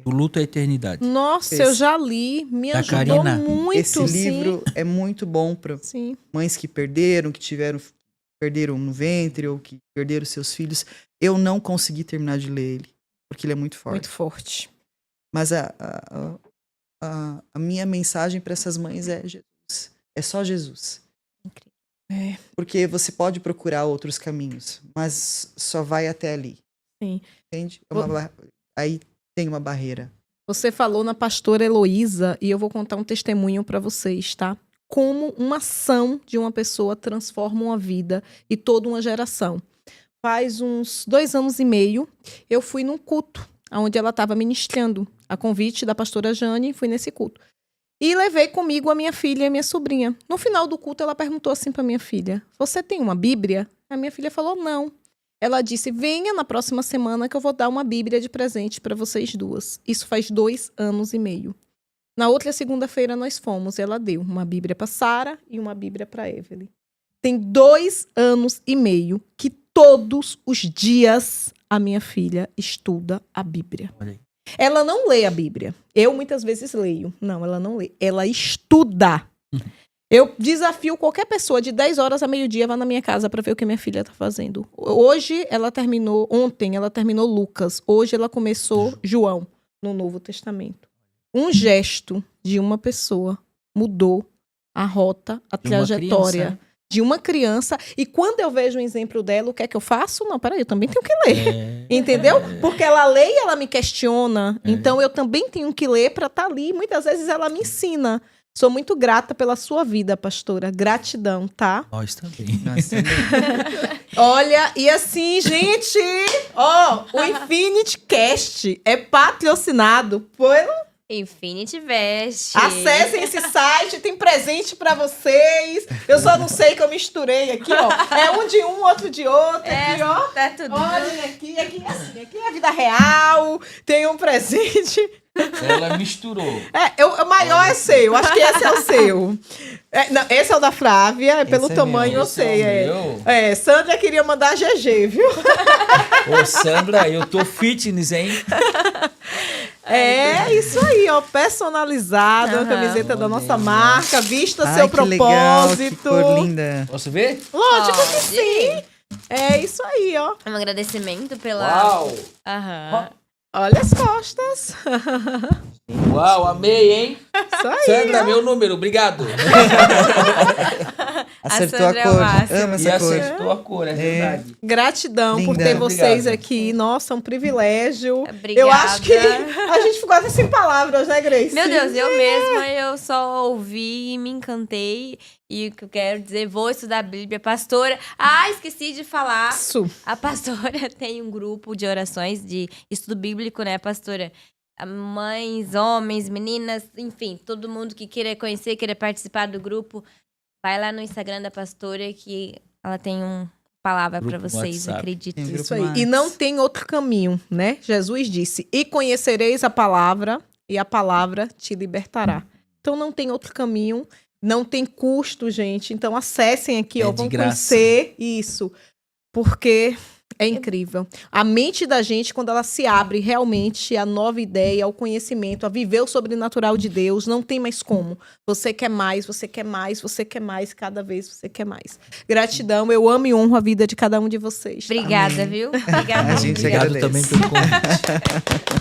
O luto é a eternidade.
Nossa,
Esse.
eu já li. Me
Da
ajudou
Karina.
muito,
Esse livro é muito bom para
Sim.
mães que perderam, perderam no ventre ou que perderam seus filhos. Eu não consegui terminar de ler ele, porque ele é muito forte.
Muito forte.
Mas a minha mensagem para essas mães é Jesus. É só Jesus.
Incrível.
Porque você pode procurar outros caminhos, mas só vai até ali.
Sim.
Entende? Aí tem uma barreira.
Você falou na pastora Heloísa e eu vou contar um testemunho para vocês, tá? Como uma ação de uma pessoa transforma uma vida e toda uma geração. Faz uns 2 anos e meio, eu fui num culto, onde ela estava ministrando. A convite da pastora Jane, fui nesse culto. E levei comigo a minha filha e a minha sobrinha. No final do culto, ela perguntou assim para minha filha, você tem uma Bíblia? A minha filha falou, não. Ela disse, venha na próxima semana que eu vou dar uma Bíblia de presente para vocês duas. Isso faz 2 anos e meio. Na outra segunda-feira nós fomos. Ela deu uma Bíblia para Sara e uma Bíblia para Evelyn. Tem 2 anos e meio que todos os dias a minha filha estuda a Bíblia.
Olha aí.
Ela não lê a Bíblia. Eu muitas vezes leio. Não, ela não lê. Ela estuda. Eu desafio qualquer pessoa de 10 horas a meio-dia vá na minha casa para ver o que minha filha está fazendo. Ontem ela terminou Lucas. Hoje ela começou João, no Novo Testamento. Um gesto de uma pessoa mudou a rota, a trajetória de uma criança. E quando eu vejo um exemplo dela, o que é que eu faço? Não, peraí, eu também tenho que ler. Entendeu? Porque ela lê e ela me questiona. Então eu também tenho que ler para estar ali. Muitas vezes ela me ensina. Sou muito grata pela sua vida, pastora. Gratidão, tá?
Nós também.
Olha, e assim, gente, ó, o Infinity Cast é patrocinado
Infinity Vest.
Acessem esse site, tem presente pra vocês. Eu só não sei que eu misturei aqui, ó. É um de um, outro de outro. Aqui, ó.
Tá tudo.
Olhem aqui é assim. Aqui é a vida real. Tem um presente.
Ela misturou.
O maior é seu. Acho que esse é o seu. Não, esse é o da Flávia. Pelo
Esse é
tamanho,
meu.
eu sei.
Esse é o meu.
Sandra queria mandar GG, viu?
Ô, Sandra, eu tô fitness, hein?
Isso aí, ó. Personalizado. A
Aham.
camiseta da
Olha
nossa
aí.
marca. Vista
Ai,
seu
que legal, que
propósito.
cor linda.
Posso ver?
Lógico que
Pode.
sim. É isso aí, ó.
Um agradecimento pela.
Uau!
Aham.
Olha as costas.
Uau, amei, hein?
Isso aí.
Sandra, meu número, obrigado.
Acertou
Sandra
a
é o
cor.
máximo.
Amo
E
essa cor.
acertou a cor, é verdade.
Gratidão por
Linda.
ter vocês
Obrigado.
aqui. Nossa, um privilégio.
Obrigada.
Eu acho que a gente ficou até sem palavras, né, Grace?
Meu Deus, eu mesma, eu só ouvi e me encantei. E o que eu quero dizer, vou estudar a Bíblia. Pastora, esqueci de falar.
Isso.
A pastora tem um grupo de orações de estudo bíblico, né, pastora? Mães, homens, meninas, enfim, todo mundo que queira conhecer, queira participar do grupo, vai lá no Instagram da pastora que ela tem uma palavra
Grupo
pra
no
vocês,
WhatsApp.
acredito.
Tem um grupo
Isso aí.
Max.
E não tem outro caminho, né? Jesus disse: "E conhecereis a palavra, e a palavra te libertará." Então não tem outro caminho, não tem custo, gente. Então acessem aqui,
É
ó,
de
vão
graça.
conhecer isso, porque é incrível. A mente da gente, quando ela se abre realmente à nova ideia, ao conhecimento, a viver o sobrenatural de Deus, não tem mais como. Você quer mais, você quer mais, você quer mais, cada vez você quer mais. Gratidão, eu amo e honro a vida de cada um de vocês. Tá?
Obrigada, viu? Obrigada.
A gente
Obrigado
agradece.
também pelo convite.